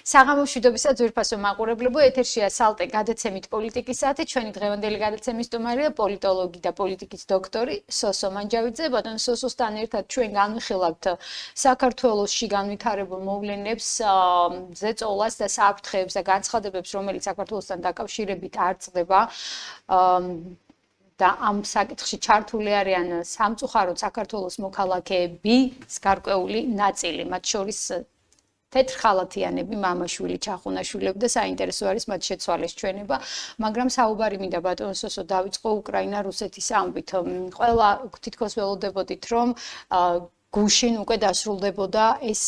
საღამო მშვიდობისა ძვირფასო მაყურებლებო, ეთერშია სალტე გადაცემით პოლიტიკის საათი. ჩვენი დღევანდელი გადაცემის სტუმარია პოლიტოლოგი და პოლიტიკის დოქტორი სოსო მანჯავიძე. ბატონო სოსოსთან ერთად ჩვენ განვიხილავთ საქართველოსში განვითარებულ მოვლენებს, ზეწოლას და საფრთხეებს და განცხადებებს, რომელიც საქართველოსთან დაკავშირებით არ წყდება. და ამ საკითხში ჩართული არიან სამწუხაროდ საქართველოს მოქალაქეების გარკვეული ნაწილი, მათ შორის თეთრხალათიანები, მამაშვილი, ჩახუნაშვილები და საინტერესო არის მათ შეცვალეს ჩვენება, მაგრამ საუბარი მინდა ბატონო სოსო დავიწყო უკრაინა-რუსეთის ამბით. ყველა თითქოს ველოდებოდით, რომ გუშინ უკვე დასრულდებოდა ეს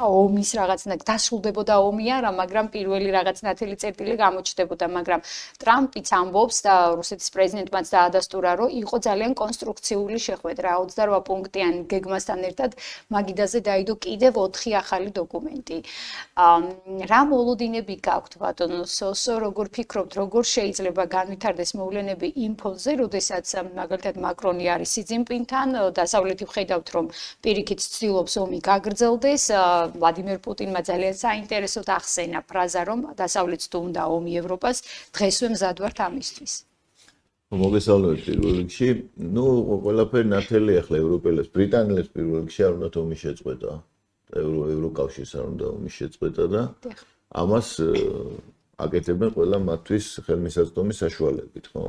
ომის რაღაცნა, დასრულდებოდა ომი არა, მაგრამ პირველი რაღაც ნათელი წერტილი გამოჩნდებოდა, მაგრამ ტრამპიც ამბობს და რუსეთის პრეზიდენტმაც დაადასტურა, რომ იყო ძალიან კონსტრუქციული შეხვედრა, 28 პუნქტიან გეგმასთან ერთად მაგიდაზე დაიდო კიდევ 4 ახალი დოკუმენტი. რა მოლოდინები გაქვთ ბატონო სოსო, როგორ ფიქრობთ, როგორ შეიძლება განვითარდეს მოვლენები იმ ფონზე, როდესაც მაგალითად მაკრონი არის სი ძინპინთან, დასავლეთი ვხედავთ, რომ პირიქით ცდილობს ომი გაგრძელდეს. ვლადიმერ პუტინმა ძალიან საინტერესოდ ახსენა ფრაზა, რომ დასავლეთს თუ უნდა ომი ევროპას, დღესვე მზად ვართ ამისთვის. მოგესალმებით პირველ რიგში. ყველაფერი ნათელი ახლა ევროპელებს, ბრიტანელებს პირველ რიგში არ უნდათ ომი შეწყვეტა. ევროკავშირს არ უნდა ომი შეწყვეტა და ამას აკეთებენ ყველა მათთვის ხელმისაწვდომი საშუალებით, ხო?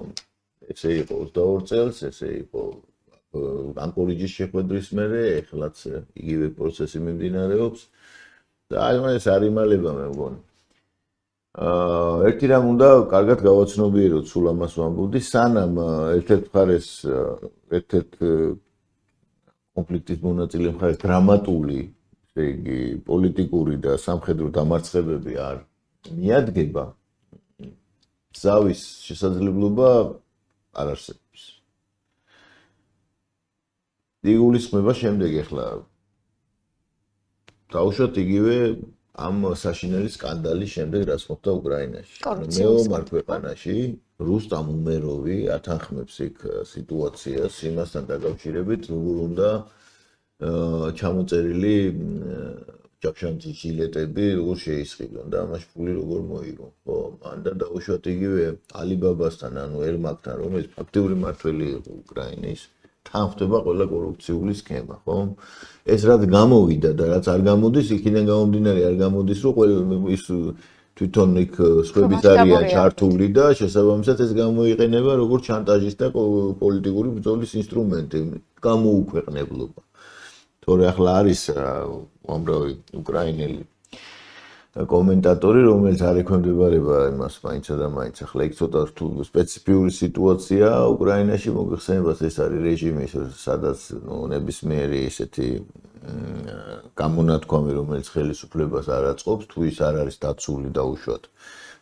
ესე იყო 22 წელს, ესე იყო ანკორიჯის შეხვედრის მერე, ეხლაც იგივე პროცესი მიმდინარეობს და ეს არ იმალება მე მგონი. ერთი რამ უნდა კარგად გავაცნობიეროთ, სულ ამას ვამბობდი, სანამ ერთ-ერთ მხარეს, ერთ-ერთ კონფლიქტის მონაწილე მხარეს დრამატული, ესე იგი პოლიტიკური და სამხედრო დამარცხებები არ მიადგება, ზავის შესაძლებლობა არ არსებობს. იგულისხმება შემდეგ ახლა დაუშვათ იგივე ამ საშინელი სკანდალის შემდეგ რაც მოხდა უკრაინაში. მეომარ ქვეყანაში რუსტამ უმეროვი ათანხმებს იქ სიტუაციას იმასთან დაკავშირებით, როგორ უნდა ჩამოწერილი ჯაფშანჭი ჟილეტები როგორ შეისყიდონ და ამაში ფული როგორ მოიგონ. ხო, მან და დაუშვათ იგივე ალიბაბასთან, ანუ ერმაკთან, რომელიც ფაქტიური მმართველი იყო უკრაინის, თან ხდება ყველა კორუფციული სქემა, ხო? ეს რაც გამოვიდა და რაც არ გამოდის, იქიდან გამომდინარე არ გამოდის, რომ ყველა ის თვითონ იქ სხვების არიან ჩართული და შესაბამისად ეს გამოიყენება როგორც შანტაჟის და პოლიტიკური ბრძოლის ინსტრუმენტი, გამოუქვეყნებლობა. თორე ახლა არის უამრავი უკრაინელი კომენტატორი, რომელიც არ ექვემდებარება იმას მაინცა და მაინც. ახლა იქ ცოტა სპეციფიური სიტუაცია უკრაინაში მოგეხსენებათ, ეს არის რეჟიმი, სადაც ნებისმიერი ესეთი გამონათქვამი, რომელიც ხელისუფლებას არ აწყობს, თუ ის არ არის დაცული დაუშვათ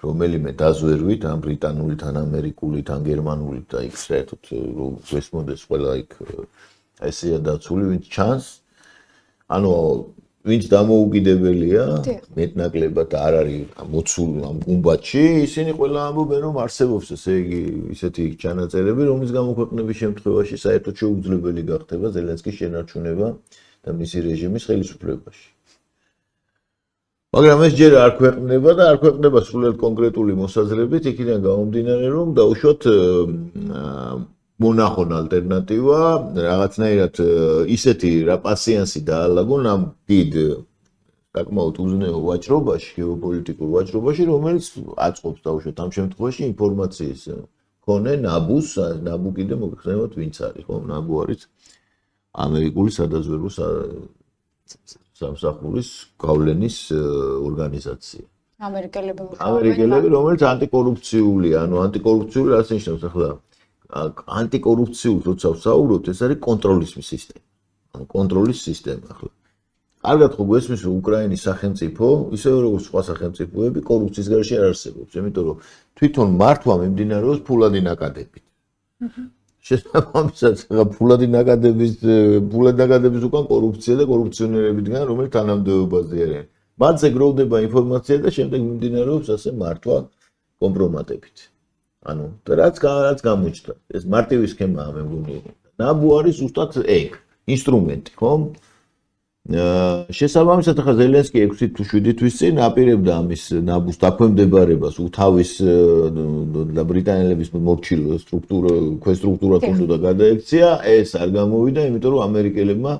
რომელიმე დაზვერვით, ან ბრიტანულით, ან ამერიკულით, ან გერმანულით და იქ საერთოდ გესმოდეს ყველა იქ ესეა დაცული, ვინც ჩანს. ანუ ვინც დამოუკიდებელია, მეტნაკლებად არ არის მოცული ამ გუმბათში, ისინი ყველა ამბობენ, რომ არსებობს ესე იგი ისეთი ჩანაწერები, რომლის გამოქვეყნების შემთხვევაში საერთოდ შეუძლებელი გახდება ზელენსკის შენარჩუნება და მისი რეჟიმის ხელისუფლებაში. მაგრამ ეს ჯერ არ ქვეყნდება და არ ქვეყნდება სრულიად კონკრეტული მოსაზრებით, იქიდან გამომდინარე, რომ დაუშვათ მონახონ ალტერნატივა, რაღაცნაირად ისეთი რა პასიანსი დაალაგონ ამ დიდ საკმაოდ უზნეო ვაჭრობაში, გეოპოლიტიკურ ვაჭრობაში, რომელიც აწყობს დაუშვათ ამ შემთხვევაში ინფორმაციის მქონე ნაბუს, ნაბუ კიდე მოგეხსენებათ ვინც არის, ხო? ნაბუ არის ამერიკული სადაზვერვო სამსახურის გავლენის ორგანიზაცია. ამერიკელები, რომელიც ანტიკორუფციულია, ანუ ანტიკორუფციული რაც ნიშნავს ახლა ანტიკორუფციულ როცა ვსაუბრობთ, ეს არის კონტროლის სისტემა. ანუ კონტროლის სისტემა ახლა. კარგად ხო გვესმის, რომ უკრაინის სახელმწიფო, ისევე როგორც სხვა სახელმწიფოები, კორუფციის გარშე არ არსებობს, იმიტომ რომ თვითონ მართვა მიმდინარეობს ფულადი ნაკადებით. შესაბამისად, ფულადი ნაკადების უკან კორუფცია და კორუფციონერები დგან, რომელიც თანამდებობაზე არიან. მათზე გროვდება ინფორმაცია და შემდეგ მიმდინარეობს ასე მართვა კომპრომატებით. ანუ რაც გამოჩნდა, ეს მარტივი სქემაა მე მგონი. ნაბუ არის ზუსტად ეგ, ინსტრუმენტი, ხო? შესაბამისად ახლა ზელენსკი 6 თუ 7 თვის წინ აპირებდა ამის ნაბუს დაქვემდებარებას უთავის და ბრიტანელების მორჩილ სტრუქტურა თუნდოდა გადაექცია, ეს არ გამოვიდა, იმიტომ რომ ამერიკელებმა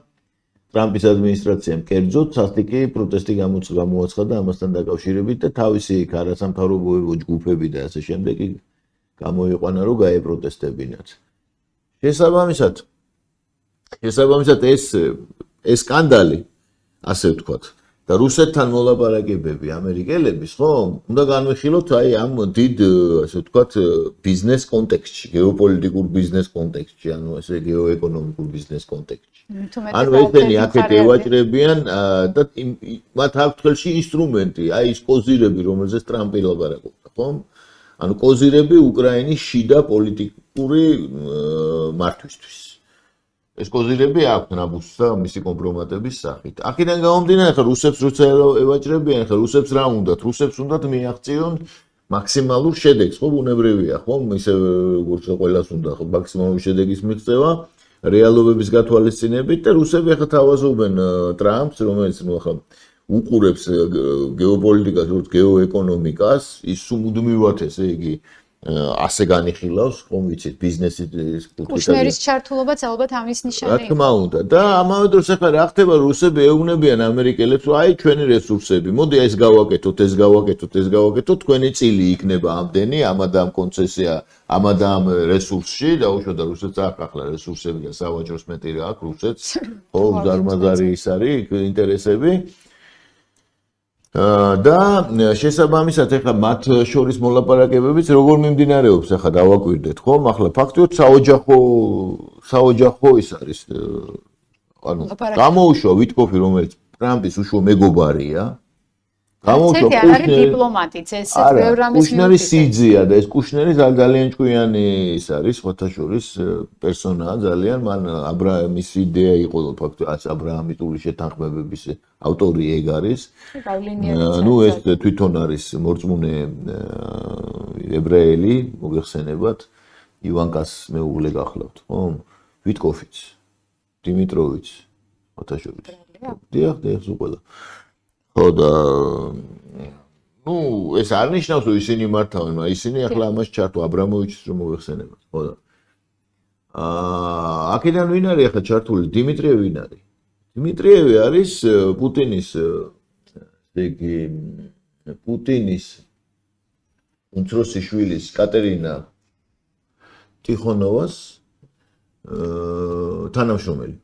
ტრამპის ადმინისტრაციამ კერძოდ სასტიკი პროტესტი გამოაცხადა ამასთან დაკავშირებით და თავისი არასამთავრობო ჯგუფები და ასე შემდეგ გამოიყვანა რომ გაეპროტესტებინათ. შესაბამისად ეს სკანდალი, ასე ვთქვათ, და რუსეთთან მოლაპარაკებები ამერიკელების, ხო, უნდა განვიხილოთ აი ამ დიდ, ასე ვთქვათ, ბიზნეს კონტექსტში, გეოპოლიტიკურ ბიზნეს კონტექსტში, ანუ ესე გეოეკონომიკურ ბიზნეს კონტექსტში. ანუ ესენი აქეთ ევაჭრებიან და მათ აქვთ ხელში ინსტრუმენტი, აი ის კოზირები, რომელზეც ტრამპი ლაპარაკობდა, ხო? ანუ კოზირები უკრაინის შიდა პოლიტიკური მართვისთვის. ეს კოზირები აქვთ ნაბუსს და მისი კომპრომატების სახით. აქედან გამომდინარე, ხა რუსებს როცა ევაჭრებიან, ხა რუსებს რა უნდათ? რუსებს უნდათ მიაღწიონ მაქსიმალურ შედეგს, ხო, ბუნებრივია, ხო? ისე როგორც ყველას უნდა ხო მაქსიმალური შედეგის მიღწევა რეალობების გათვალისწინებით და რუსები ახლა თავაზობენ ტრამპს, რომელიც ნუ ახლა უყურებს გეოპოლიტიკას, როგორც გეოეკონომიკას, ის მუდმივად ესე იგი ასე განიხილავს, ხომ ვიცით, ბიზნესის კუშნერის ჩართულობაც ალბათ ამის ნიშანია. რა თქმა უნდა, და ამავე დროს ახლა რა ხდება, რუსები ეუბნებიან ამერიკელებს, რომ აი ჩვენი რესურსები, მოდი ეს გავაკეთოთ, თქვენი წილი იქნება ამდენი, ამადამ კონცესია, ამადამ რესურსში, დაუშვათ რუსეთს აქვს ახლა რესურსები და სავაჭროს მეტი რა აქვს რუსეთს, ხო, ზარმაზარი ის არის ინტერესები. და შესაბამისად ახლა მათ შორის მოლაპარაკებებიც როგორ მიმდინარეობს ახლა დავაკვირდეთ ხომ ახლა ფაქტობრივად საოჯახო ის არის ანუ გამოუშვა ვიტკოფი რომელიც ტრამპის უშუალო მეგობარია გამოუშვა დიპლომატიც ეს ბევრ რამეს კუშნერი სიძია და ეს კუშნერი ძალიან ჭკვიანი ის არის სხვათა შორის პერსონაა ძალიან მან აბრაამის იდეა იყო ფაქტობრივად აბრაამიტული შეთანხმებების ავტორი ეგ არის ნუ ეს თვითონ არის მორწმუნე ებრაელი მოგეხსენებათ ივანკას მეუღლე გახლავთ ხო ვიტკოფიც დიმიტროვიც სხვათა შორის დიახ სულ ყველა ხო და ნუ ეს არ ნიშნავს რომ ისინი მართავენ, მაგრამ ისინი ახლა ამას ჩართო აბრამოვიჩის რომ მოიხსენებათ, ხო და აქედან ვინ არის ახლა ჩართული? დიმიტრიევი ვინ არის? დიმიტრიევი არის პუტინის ესე იგი პუტინის უმცროსი შვილის კატერინა ტიხონოვას თანამშრომელი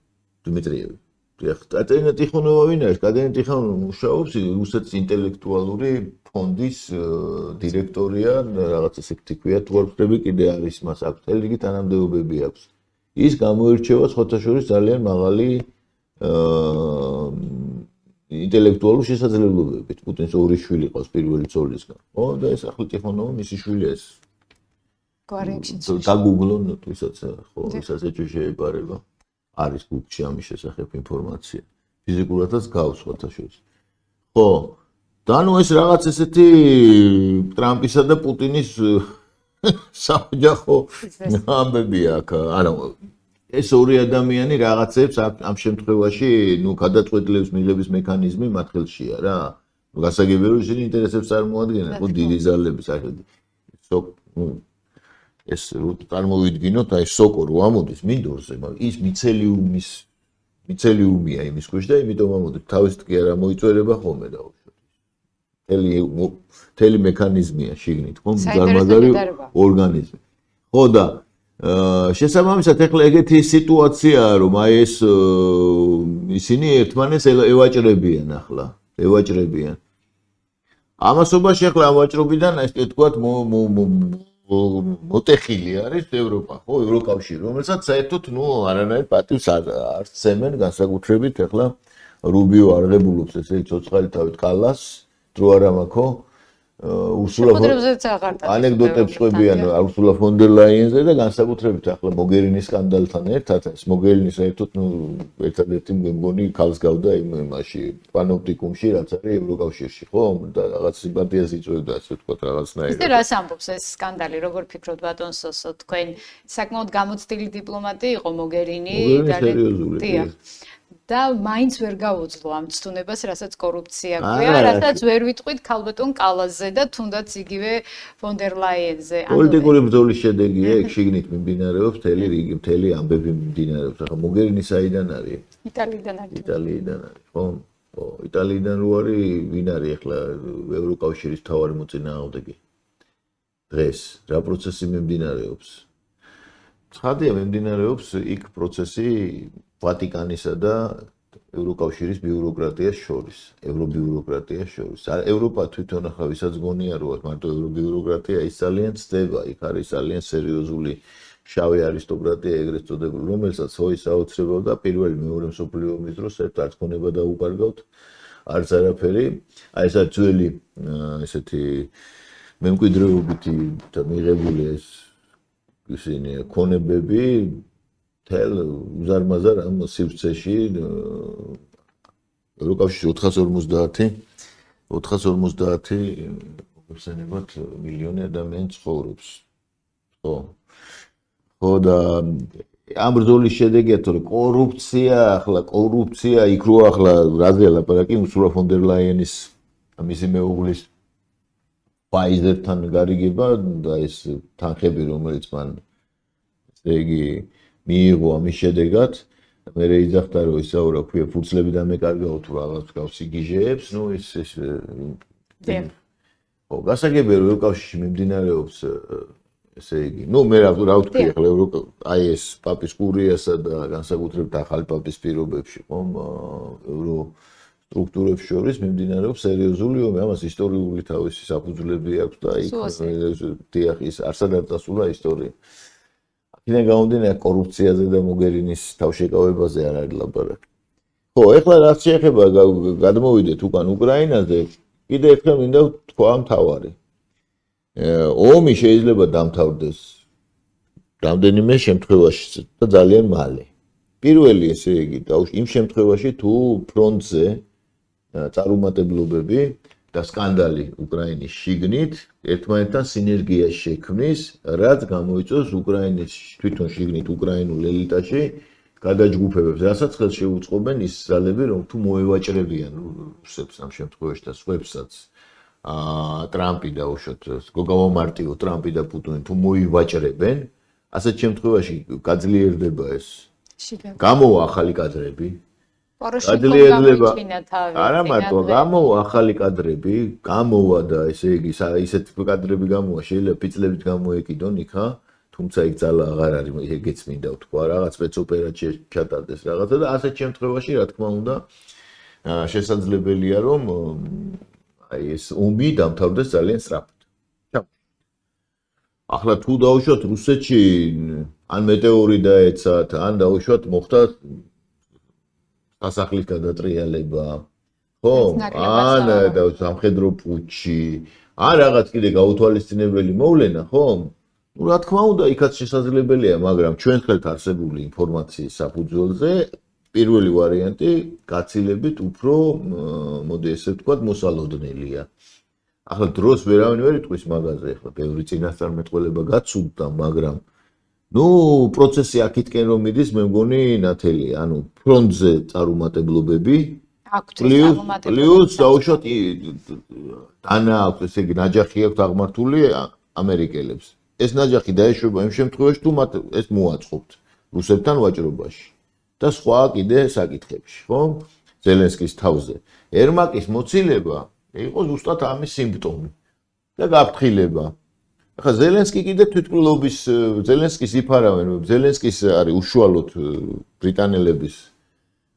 დიმიტრიევი კატერინა ტიხონოვა ვინ არის? კატერინა ტიხონოვა მუშაობს რუსეთის ინტელექტუალური ფონდის დირექტორია, რაღაც ესე თქვია, თუ არ ვთქვი, კიდე არის მას აქვს მთელი რიგი თანამდებობები აქვს. ის გამოირჩევა სხვათა შორის ძალიან მაღალი ინტელექტუალური შესაძლებლობებით. პუტინს ორი შვილი ყავს პირველი ცოლისგან. ხო და ეს ახლა ტიხონოვა მისი შვილია ეს. გვარებში. დაგუგლონ თუსაც ხო, ისაც ეჭვი შეეპარება. არის გუგლში ამის შესახებ ინფორმაცია. ფიზიკურადაც გავს სხვათა შორის. ხო. და ნუ ეს რაღაც ესეთი ტრამპისა და პუტინის საოჯახო ამბებია აქ. ანუ ეს ორი ადამიანი რაღაცებს ამ შემთხვევაში, ნუ გადაწყვეტილების მიღების მექანიზმი მათ ხელშია რა. გასაგებია რომ ისინი ინტერესებს წარმოადგენენ, ხო დიდი ზალების ახედი. ეს წარმოვიდგინოთ, აი სოკო რო ამოდის მინდორზე, მაგრამ ის მიცელიუმია იმის ქვეშ და იმიტომ ამოდის თავის კი არა მოიწვერება ხოლმე დაუშვათ. მთელი მექანიზმია შიგნით, ხო, ზარმაზარი ორგანიზმი. ხო და შესაბამისად ახლა ეგეთი სიტუაციაა, რომ აი ეს ისინი ერთმანეთს ევაჭრებიან ახლა, ევაჭრებიან. ამასობაში ახლა ავაჭრობიდან ესე თქვათ მოტეხილი არის ევროპა, ხო, ევროკავშირი, რომელსაც საერთოდ ნუ არანაირ პატივს არ სცემენ განსაკუთრებით ახლა რუბიო აღებულობს ესე ცოცხალი თავით კალას, თუ არა მაქო ანეკდოტებს ყვებიან ურსულა ფონ დერ ლაიენზე და განსაკუთრებით ახლა მოგერინის სკანდალთან ერთად ეს მოგერინის საერთოდ ნუ ერთადერთი მგონი ქალს გავდა იმაში პანოპტიკუმში რაც არის ევროკავშირში ხო და რაღაც სიმპათიას იწვევდა ასე ვთქვათ რაღაცნაირად ისე რას ამბობს ეს სკანდალი როგორ ფიქრობთ ბატონ სოსო თქვენ საკმაოდ გამოცდილი დიპლომატი იყო მოგერინი სერიოზული და მაინც ვერ გაუძლო ამ ცდუნებას, რასაც კორუფცია ქვია, რასაც ვერ ვიტყვით ქალბატონ კალაზე და თუნდაც იგივე ფონ დერ ლაიენზე. პოლიტიკური ბრძოლის შედეგია, ეგ შიგნით მიმდინარეობს, მთელი ამბები მიმდინარეობს. ახლა მოგერინის საიდან არის? იტალიიდან არის. იტალიიდან არის, ხო? ხო, იტალიიდან რო არის, ვინ არის ახლა ევროკავშირის მთავარი მოწინააღმდეგე? დღეს რა პროცესი მიმდინარეობს? ცხადია, მიმდინარეობს იქ პროცესი ვატიკანისა და ევროკავშირის ბიუროკრატიას შორის, ევრობიუროკრატიას შორის. ევროპა თვითონ ახლა ვისაც გონია, რომ მარტო ევრობიუროკრატია, ის ძალიან ცდება, იქ არის ძალიან სერიოზული შავი არისტოკრატია, ეგრეთ წოდებული, რომელსაც ის აუცილებლად პირველი მეორე მსოფლიო ომის დროს ერთ ქონება დაუკარგავთ, არც არაფერი. აი ეს არის ძველი ესეთი მემკვიდრეობითი და მიღებული ეს ისინი ქონებები თელ უზარმაზარ ამ სივრცეში ევროკავშირი 450 მოგხსენებათ მილიონი ადამიანი ცხოვრობს. ხო და ამ ბრძოლის შედეგია, თორე კორუფცია იქ რო ახლა რაზე ლაპარაკი, უსურა ფონ დერ ლაიენის მისი მეუღლის ფაიზერთან გარიგება და ეს თანხები, რომელიც მან ესე იგი მიიღო ამის შედეგად, მე ეძახდა რომ ისაურა ქვია ფურცლები დამეკარგაო თუ რაღაც გავსი გიჟეებს, ნუ ეს ხო, გასაგებია რომ ევროკავშირში მიმდინარეობს ესე იგი, ნუ მე რა ვთქვი ახლა აი ეს პაპის კურიასა და განსაკუთრებით ახალი პაპის პირობებში, ხო, ევრო სტრუქტურებს შორის მიმდინარეობს სერიოზული ომი, ამას ისტორიული თავისი საფუძვლები აქვს და იქ დიახ ის არსად არ დასულა ისტორია. აქედან გამომდინარე კორუფციაზე და მოგერინის თავშეკავებაზე არ არის ლაპარაკი. ხო, ეხლა რაც შეეხება გადმოვიდეთ უკან უკრაინაზე, კიდე ერთხელ მინდა თქვა მთავარი. ომი შეიძლება დამთავრდეს რამდენიმე შემთხვევაში და ძალიან მალე. პირველი ესე იგი, იმ შემთხვევაში თუ ფრონტზე წარუმატებლობები და სკანდალი უკრაინის შიგნით ერთმანეთთან სინერგიას შექმნის, რაც გამოიწვევს უკრაინის თვითონ შიგნით უკრაინულ ელიტაში გადაჯგუფებებს, რასაც ხელს შეუწყობენ ის ძალები, რომ თუ მოევაჭრებიან რუსებს ამ შემთხვევაში და სხვებსაც ტრამპი დაუშვათ, გამომარტივო ტრამპი და პუტინი თუ მოივაჭრებენ, ასეთ შემთხვევაში გაძლიერდება ეს. გამოვა ახალი კადრები. გაძლიერდება. არა მარტო გამოვა ახალი კადრები, გამოვა და ესე იგი ისეთ კადრები გამოვა, შეიძლება ფიცლებით გამოეკიდონ იქა, თუმცა იქ ძალა აღარ არის, ეგეც მინდა ვთქვა, რაღაც სპეცოპერაციაში ჩატარდეს რაღაცა და ასეთ შემთხვევაში, რა თქმა უნდა, შესაძლებელია რომ აი ეს ომი დამთავრდეს ძალიან სწრაფად. ახლა თუ დაუშვათ რუსეთში ან მეტეორი დაეცათ, ან დაუშვათ მოხდა სასახლის გადატრიალება, ხო? ან სამხედრო პუტჩი, ან რაღაც კიდე გაუთვალისწინებელი მოვლენა, ხო? ნუ რა თქმა უნდა, იქაც შესაძლებელია, მაგრამ ჩვენ ხელთ არსებული ინფორმაციის საფუძველზე პირველი ვარიანტი გაცილებით უფრო, მოდი ესე ვთქვათ, მოსალოდნელია. ახლა დროს ვერავინ ვერ იტყვის მაგაზე, ახლა ბევრი წინასწარმეტყველება გაცუდა, მაგრამ ნუ პროცესი აქეთკენ რომ მიდის, მე მგონი ნათელია, ანუ ფრონტზე წარუმატებლობები, პლუს დაუშვათ დანა აქვს, ესე იგი ნაჯახი აქვს აღმართული ამერიკელებს. ეს ნაჯახი დაეშვება იმ შემთხვევაში, თუ მათ ეს მოაწყობთ რუსებთან ვაჭრობაში და სხვა კიდე საკითხებში, ხო? ზელენსკის თავზე. ერმაკის მოცილება იყო ზუსტად ამის სიმპტომი და გაფრთხილება. ახლა ზელენსკი კიდე თვითმკვლობის ზელენსკის იფარავენ, ზელენსკის არის უშუალოდ ბრიტანელების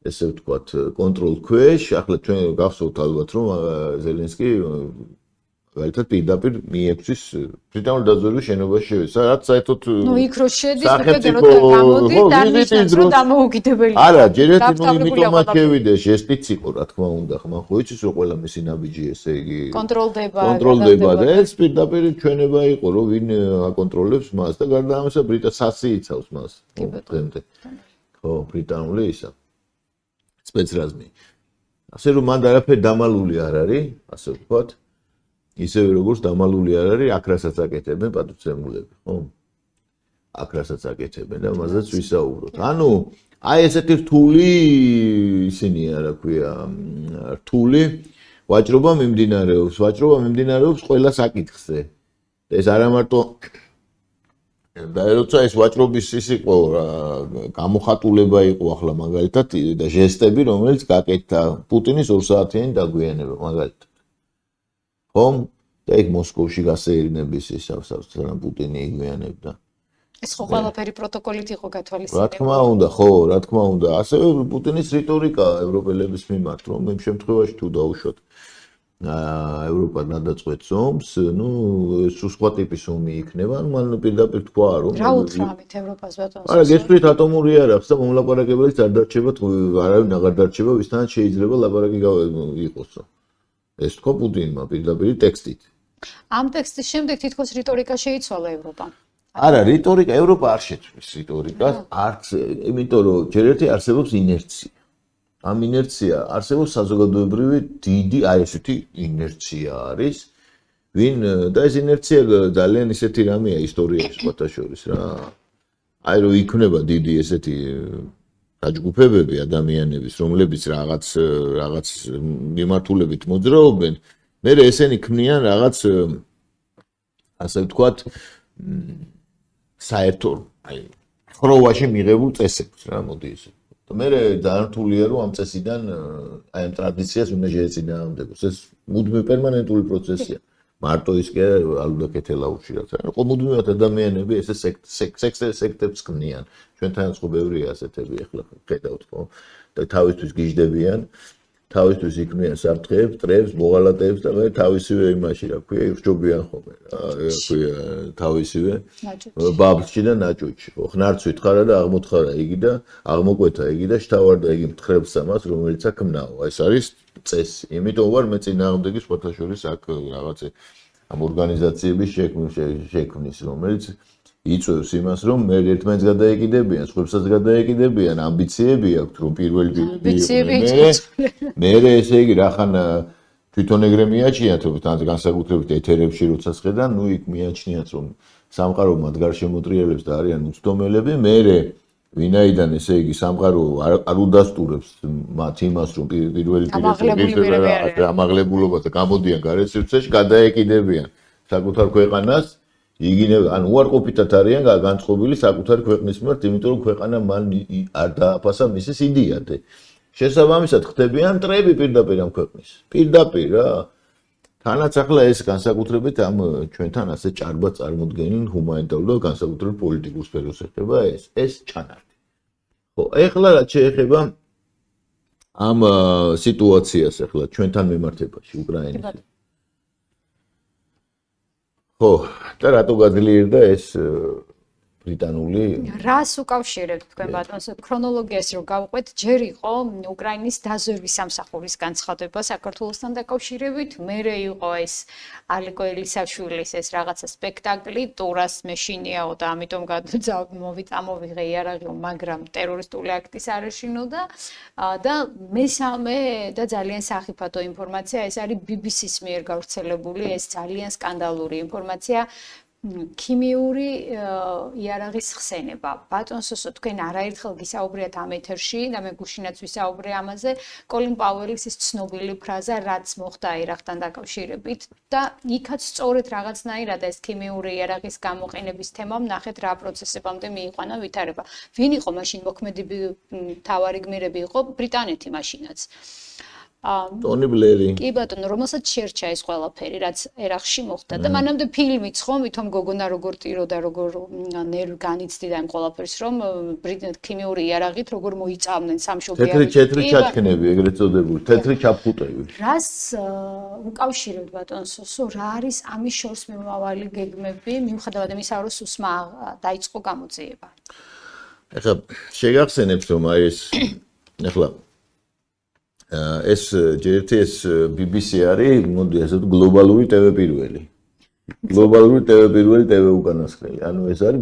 ესე ვთქვათ კონტროლ ქვეშ. ახლა ჩვენ გახსოვთ ალბათ რომ ზელენსკი მაგალითად პირდაპირ მიექცის ბრიტანულ დაძველილ შენობაში შევიდა. რაც საერთოდ ნუ იქ რო შედის, უკეთ როცა გამოდის და ნიშნავს რომ დამოუკიდებელი. არა, ჯერ ერთი ნუ იმიტომაც შევიდა, ჟესტიც იყო, რა თქმა უნდა, ხმან ხო იცის რომ ყველა მისი ნაბიჯი ესე იგი კონტროლდება და ეს პირდაპირ ჩვენება იყო, რომ ვინ აკონტროლებს მას და გარდა ამისა ბრიტანსაცი იცავს მას. დღემდე. ხო, ბრიტანული ისა. სპეცრაზმი. ასე რომ მანდ არაფერი დამალული არ არის, ასე ვთქვათ. ისევე როგორც დამალული არ არის, აქ რასაც აკეთებენ პატუცემულები, ხო? აქ რასაც აკეთებენ და მასაც ვისაუბროთ. ანუ აი ესეთი რთული ისინია, რა ქვია, რთული ვაჭრობა მიმდინარეობს ყველა საკითხზე. ეს არა მარტო და როცა ეს ვაჭრობის ის იყო რა გამოხატულება იყო ახლა მაგალითად და ჟესტები რომელიც გაკეთდა პუტინის 2 საათიანი დაგვიანება მაგალითად ხომ და იქ მოსკოვში გასეირნების ისავს სანამ პუტინი იგვიანებდა ეს ხო ყველაფერი პროტოკოლით იყო გათვალისწინებული რა თქმა უნდა ხო რა თქმა უნდა ასევე პუტინის რიტორიკა ევროპელების მიმართ რომ იმ შემთხვევაში თუ დაუშვათ ევროპა გადაწყვეტს ომს, ნუ სხვა ტიპის ომი იქნება, ანუ მან პირდაპირ თქვა რომ რა უთხრა ამით ევროპას ბატონო? არა, გესწრით ატომური არ აქვს და მომლაპარაკებელიც არ დარჩება, არავინ აღარ დარჩება, ვისთანაც შეიძლება ლაპარაკი იყოსო. ეს თქვა პუტინმა პირდაპირ ტექსტით. ამ ტექსტის შემდეგ თითქოს რიტორიკა შეიცვალა ევროპამ. არა, რიტორიკა ევროპა არ შეცვლის რიტორიკას, არც იმიტომ რომ ჯერ ერთი არსებობს ინერცია. ამ ინერცია არსებობს საზოგადოებრივი დიდი აი ესეთი ინერცია არის ვინ და ეს ინერცია ძალიან ისეთი რამეა ისტორიაში სხვათა შორის რა აი რომ იქნება დიდი ესეთი დაჯგუფებები ადამიანების რომლებიც რაღაც მიმართულებით მოძრაობენ მე ესენი ქმნიან რაღაც ასე ვთქვათ საერთო აი ხროვაში მიღებულ წესებს რა მოდი ესე მე ძალიან რთულია რომ ამ წესიდან აი ამ ტრადიციას უნდა შეეწინააღმდეგოს ეს მუდმივი პერმანენტული პროცესია მარტო ის კი ალუდა კეთელაუში რაც არის ხო მუდმივად ადამიანები ესე სექტებს ქმნიან ჩვენთანაც ხო ბევრია ასეთები ახლა ხედავთ ხო და თავისთვის გიждდებიან თავისთვის იქმნიან საფრთხეებს ტრებს მოღალატეებს და მე თავისივე იმაში რა ქვია ირჩობიან ხოლმე რა ქვია თავისივე ბაბლში და ნაჭუჭში ხო ხნარცვით ხარა და აღმოთხარა იგი და აღმოკვეთა იგი და შთავარდა იგი მთხრებს ამას რომელიც აქ ვნაო ეს არის წესი იმიტომ ვარ მე წინააღმდეგი სხვათა შორის აქ რაღაც ამ ორგანიზაციების შექმნის რომელიც იწვევს იმას რომ მე ერთმანეთს გადაეკიდებიან, სხვებსაც გადაეკიდებიან, ამბიციები აქვთ რომ პირველი მე ესე იგი რახან თვითონ ეგრე მიაჩნიათ რომ თან განსაკუთრებით ეთერებში როცა შედან, ნუ იქ მიაჩნიათ რომ სამყარო მათ გარშემოტრიალებს და არიან უცდომელები, მე ვინაიდან ესე იგი სამყარო არ უდასტურებს მათ იმას რომ პირველი ამაღლებულობა და გამოდიან გარესივრცეში გადაეკიდებიან საკუთარ ქვეყანას იგინე ან უარყოფითად არიან განწყობილი საკუთარი ქვეყნის მიმართ, იმიტომ რომ ქვეყანა მან არ დააფასა მისი სიდიადე. შესაბამისად ხდებიან ტრები პირდაპირ ამ ქვეყნის. პირდაპირ რა. თანაც ახლა ეს განსაკუთრებით ამ ჩვენთან ასე ჭარბად წარმოდგენილ ჰუმანიტარულ და განსაკუთრებით პოლიტიკურ სფეროს ეხება ეს ჩანართი. ხო, ეხლა რაც შეეხება ამ სიტუაციას ახლა ჩვენთან მიმართებაში უკრაინის ხო, და რატო გაძლიერდა ეს ბრიტანული რას უკავშირებთ თქვენ ბატონო ქრონოლოგიას რო გავყვეთ ჯერ იყო უკრაინის დაზვერვის სამსახურის განცხადება საქართველოსთან დაკავშირებით მერე იყო ეს ალიკო ელისაშვილის ეს რაღაცა სპექტაკლი ტურას მეშინიაო და ამიტომ მოვიღე იარაღი მაგრამ ტერორისტული აქტის არეშინო და მესამე და ძალიან სახიფათო ინფორმაცია ეს არის BBC-ს მიერ გავრცელებული ეს ძალიან სკანდალური ინფორმაცია ქიმიური იარაღის ხსენება. ბატონსოსო თქვენ არაერთხელ გისაუბრეთ ამ ეთერში და მე გუშინაც ვისაუბრე ამაზე. კოლინ პაუელის ის ცნობილი ფრაზა რაც მოხდა ირაკთან დაკავშირებით და იქაც სწორედ რაღაცნაირად ეს ქიმიური იარაღის გამოყენების თემამ ნახეთ რა პროცესებამდე მიიყვანა ვითარება. ვინ იყო მაშინ მოქმედი მთავარი გმირები იყო ბრიტანეთი მაშინაც. ტონი ბლერი. კი ბატონო, რომელსაც შერჩა ეს ყველაფერი, რაც ერახში მოხდა და მანამდე ფილმიც ხო, ვითომ გოგონა როგორ ტირო და როგორ ნერვ განიცდიდა იმ ყველაფერს, რომ ქიმიური იარაღით როგორ მოიწამნენ სამშობიაროში. თეთრი ჩაჩქნები, ეგრეთ წოდებული, თეთრი ჩაფხუტები. რას უკავშირებთ ბატონსო, რა არის ამის შორს მიმავალი გეგმები, მიუხედავად იმისა, რომ სუსმა დაიწყო გამოძიება? ეხლა შეგახსენებთ რომ აი ეს ეხლა ეს ჯერეთი ეს BBC არის, მოდი ასე ვთქვი, გლობალური TV პირველი. გლობალური TV პირველი TV უკანასკნელი. ანუ ეს არის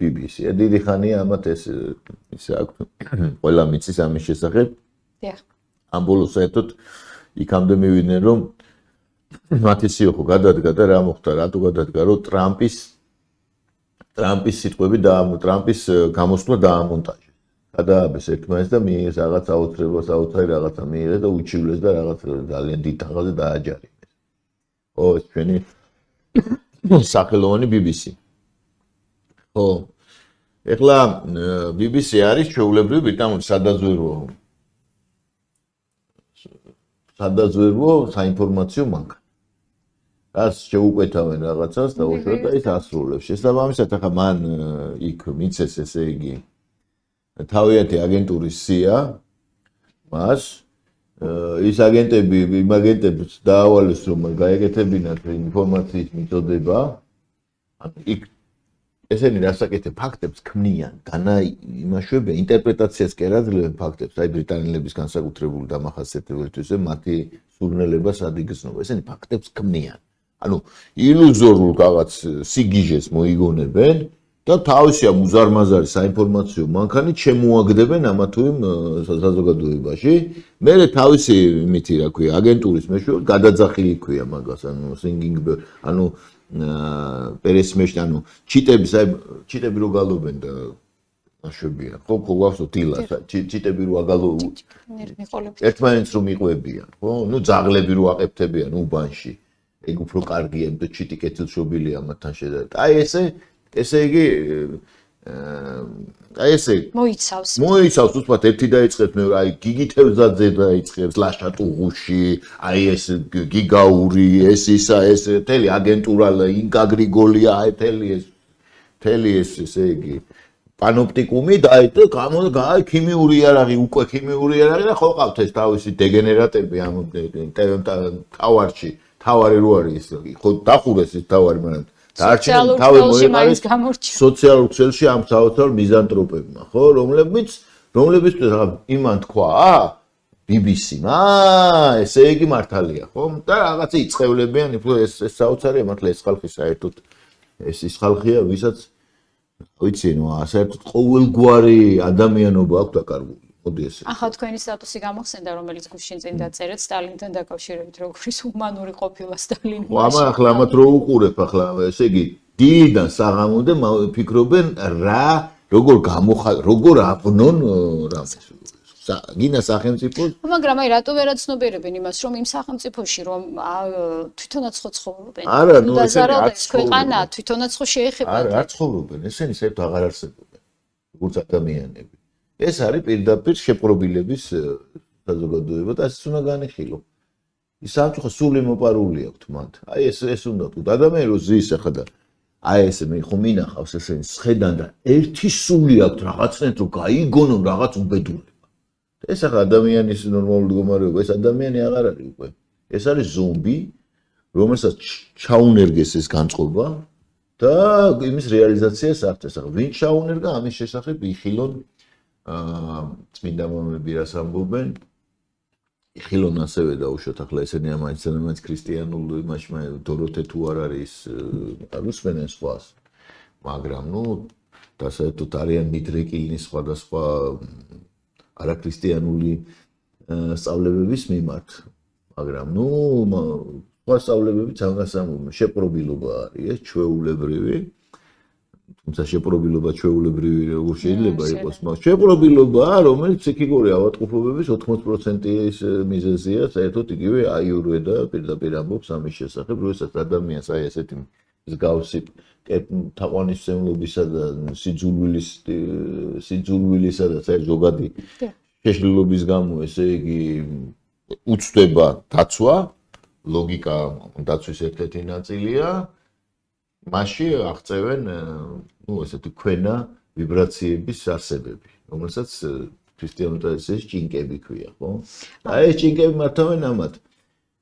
BBC. დიდი ხანია ამათ ეს აქვს ყველა მიცის ამის შესახებ. დიახ. ამ ბოლოს საერთოდ იქამდე მივიდნენ რომ მათი სიოხო გადადგა და რა მოხდა, რატო გადადგა, რომ ტრამპის ტრამპის სიტყვები და ტრამპის გამოსვლა დაამონტაჟეს. გადააბეს ერთმანეთს და მიიღეს რაღაც საოცარი რაღაცა მიიღეს და უჩივლეს და რაღაც ძალიან დიდ თაღაზე დააჯარიმეს. ხო, ეს ჩვენი სახელოვანი BBC. ხო. ეხლა BBC არის ჩვეულებრივი ბრიტანული სადაზვერვო საინფორმაციო მანქანა. რაც შეუკვეთავენ რაღაცას და უშუალოდ და ის ასრულებს. შესაბამისად, ახლა მან იქ მიცეს ესე იგი თავიანთი აგენტურის სია მას ის აგენტები იმ აგენტებს დაავალეს რომ გაეკეთებინათ ინფორმაციის მიწოდება ანუ იქ ესენი რასაკეთებ ფაქტებს ქმნიან იმაშვებენ ინტერპრეტაციას კი არ აძლევენ ფაქტებს აი ბრიტანელების განსაკუთრებული დამახასიათებელთვისე მათი სურნელებას ადიგრძნობა ესენი ფაქტებს ქმნიან ანუ ილუზორულ რაღაც სიგიჟეს მოიგონებენ და თავისი ამ უზარმაზარი საინფორმაციო მანქანით შემოაგდებენ ამა თუ იმ საზოგადოებაში. მე თავისი იმითი რა ქვია, აგენტურის მეშვეობით გადაძახილი ქვია მაგას, ანუ singing ანუ პერესმეშ ანუ ჩიტები რო გალობენ და აშვებიან. ხო, გვაქვს დილა, ჩიტები რო აგალო ერთმანეთს რომ იყვებიან, ხო? ნუ ძაღლები რო აყებთებიან უბანში. ეგ უფრო კარგია, იმიტომ ჩიტი კეთილშობილია ამათთან შედარებით. აი ესე იგი აი ესე მოიცავს უცბად ერთი დაიწყებს მეორე აი გიგითევზაძე დაიწყებს ლაშატუღუში აი ეს გიგაური ეს ისა ეს თელი აგენტურა ინკა გრიგოლია აი თელი ეს ესე იგი პანოპტიკუმი და ქიმიური იარაღი უკვე ქიმიური იარაღი და ხო ყავთ ეს თავისი დეგენერატები ამ ტავარში თავარი რო არის ხო დახურეს ეს თავარი მაგრამ სოციალურ ქსელში მაინც გამორჩა. სოციალურ ქსელში ამ საოცარ მიზანტროპებმა, ხო, რომლებიც იმან თქვა, BBC-მა, ესე იგი მართალია, ხო? და რაღაცა იწევლებიან, ეს საოცარია, მართლა ეს ხალხი საერთოდ ის ხალხია, ვისაც ვიცი, ნუ საერთოდ ყოველგვარი ადამიანობა აქვს დაკარგული. მოდი ესე. ახლა თქვენი სტატუსი გამოხსენდა, რომელიც გუშინ წინ დაწერეთ სტალინთან დაკავშირებით, როგორ ჰუმანური ყოფილა სტალინი. ხო, ახლა ამათ რო უყურებ, ახლა ესე იგი დილიდან საღამომდე ფიქრობენ რა, როგორ აბნონ რამეს. გინა სახელმწიფო. მაგრამ აი რატო ვერ აცნობიერებენ იმას, რომ იმ სახელმწიფოში რომ თვითონაც ხო ცხოვრობენ. არა, ნუ ესენი ქვეყანა თვითონაც ხო შეეხება. არ ცხოვრობენ, ესენი საერთოდ აღარ არსებობენ. როგორც ადამიანები. ეს არის პირდაპირ შეპრობილების საზოგადოება და ეს უნდა განიხილო. ის სამწუხო სული მოპარული აქვს მათ. აი ეს უნდა თუ ადამიანი რო ზის ახლა და აი ესე მე ხომ მინახავს ესენი სხედან და ერთი სული აქვს რაღაცნაირად რომ გაიგონო რაღაც უბედურება. ეს ახლა ადამიანის ნორმალური მდგომარეობა, ეს ადამიანი აღარ არის უკვე. ეს არის ზომბი, რომელსაც ჩაუნერგეს ეს განწყობა და იმის რეალიზაციას აღწევს. ახლა ვინ ჩაუნერგა ამის შესახებ იხილონ წმინდა მამები რას ამბობენ იხილონ ასევე დაუშვათ ახლა ესენი ამაინც ქრისტიანულ იმაში დოროთე თუ არ არის არ უსმენენ სხვას მაგრამ ნუ და საერთოდ არიან მიდრეკილნი სხვადასხვა არაქრისტიანული სწავლებების მიმართ მაგრამ ნუ სხვა სწავლებებიც ამას ამბობენ შეპრობილობა არის ეს ჩვეულებრივი თუმცა შეპრობილობა ჩვეულებრივი როგორ შეიძლება იყოს მაგრამ შეპრობილობაა რომელიც ფსიქიკური ავადმყოფობების 80%-ის მიზეზია საერთოდ იგივე აიურვედა პირდაპირ ამბობს ამის შესახებ როდესაც ადამიანს აი ესეთი მსგავსი თაყვანისმცემლობისა და სიძულვილისა და ზოგადი შეშლილობის გამო ესე იგი უცდება დაცვა ლოგიკა დაცვის ერთ-ერთი ნაწილია მასში აღწევენ ну ესეთი ქვენა ვიბრაციების არსებები რომელსაც ქრისტიანობაში ჭინკები ქვია ხო აი ეს ჭინკები მართავენ ამათ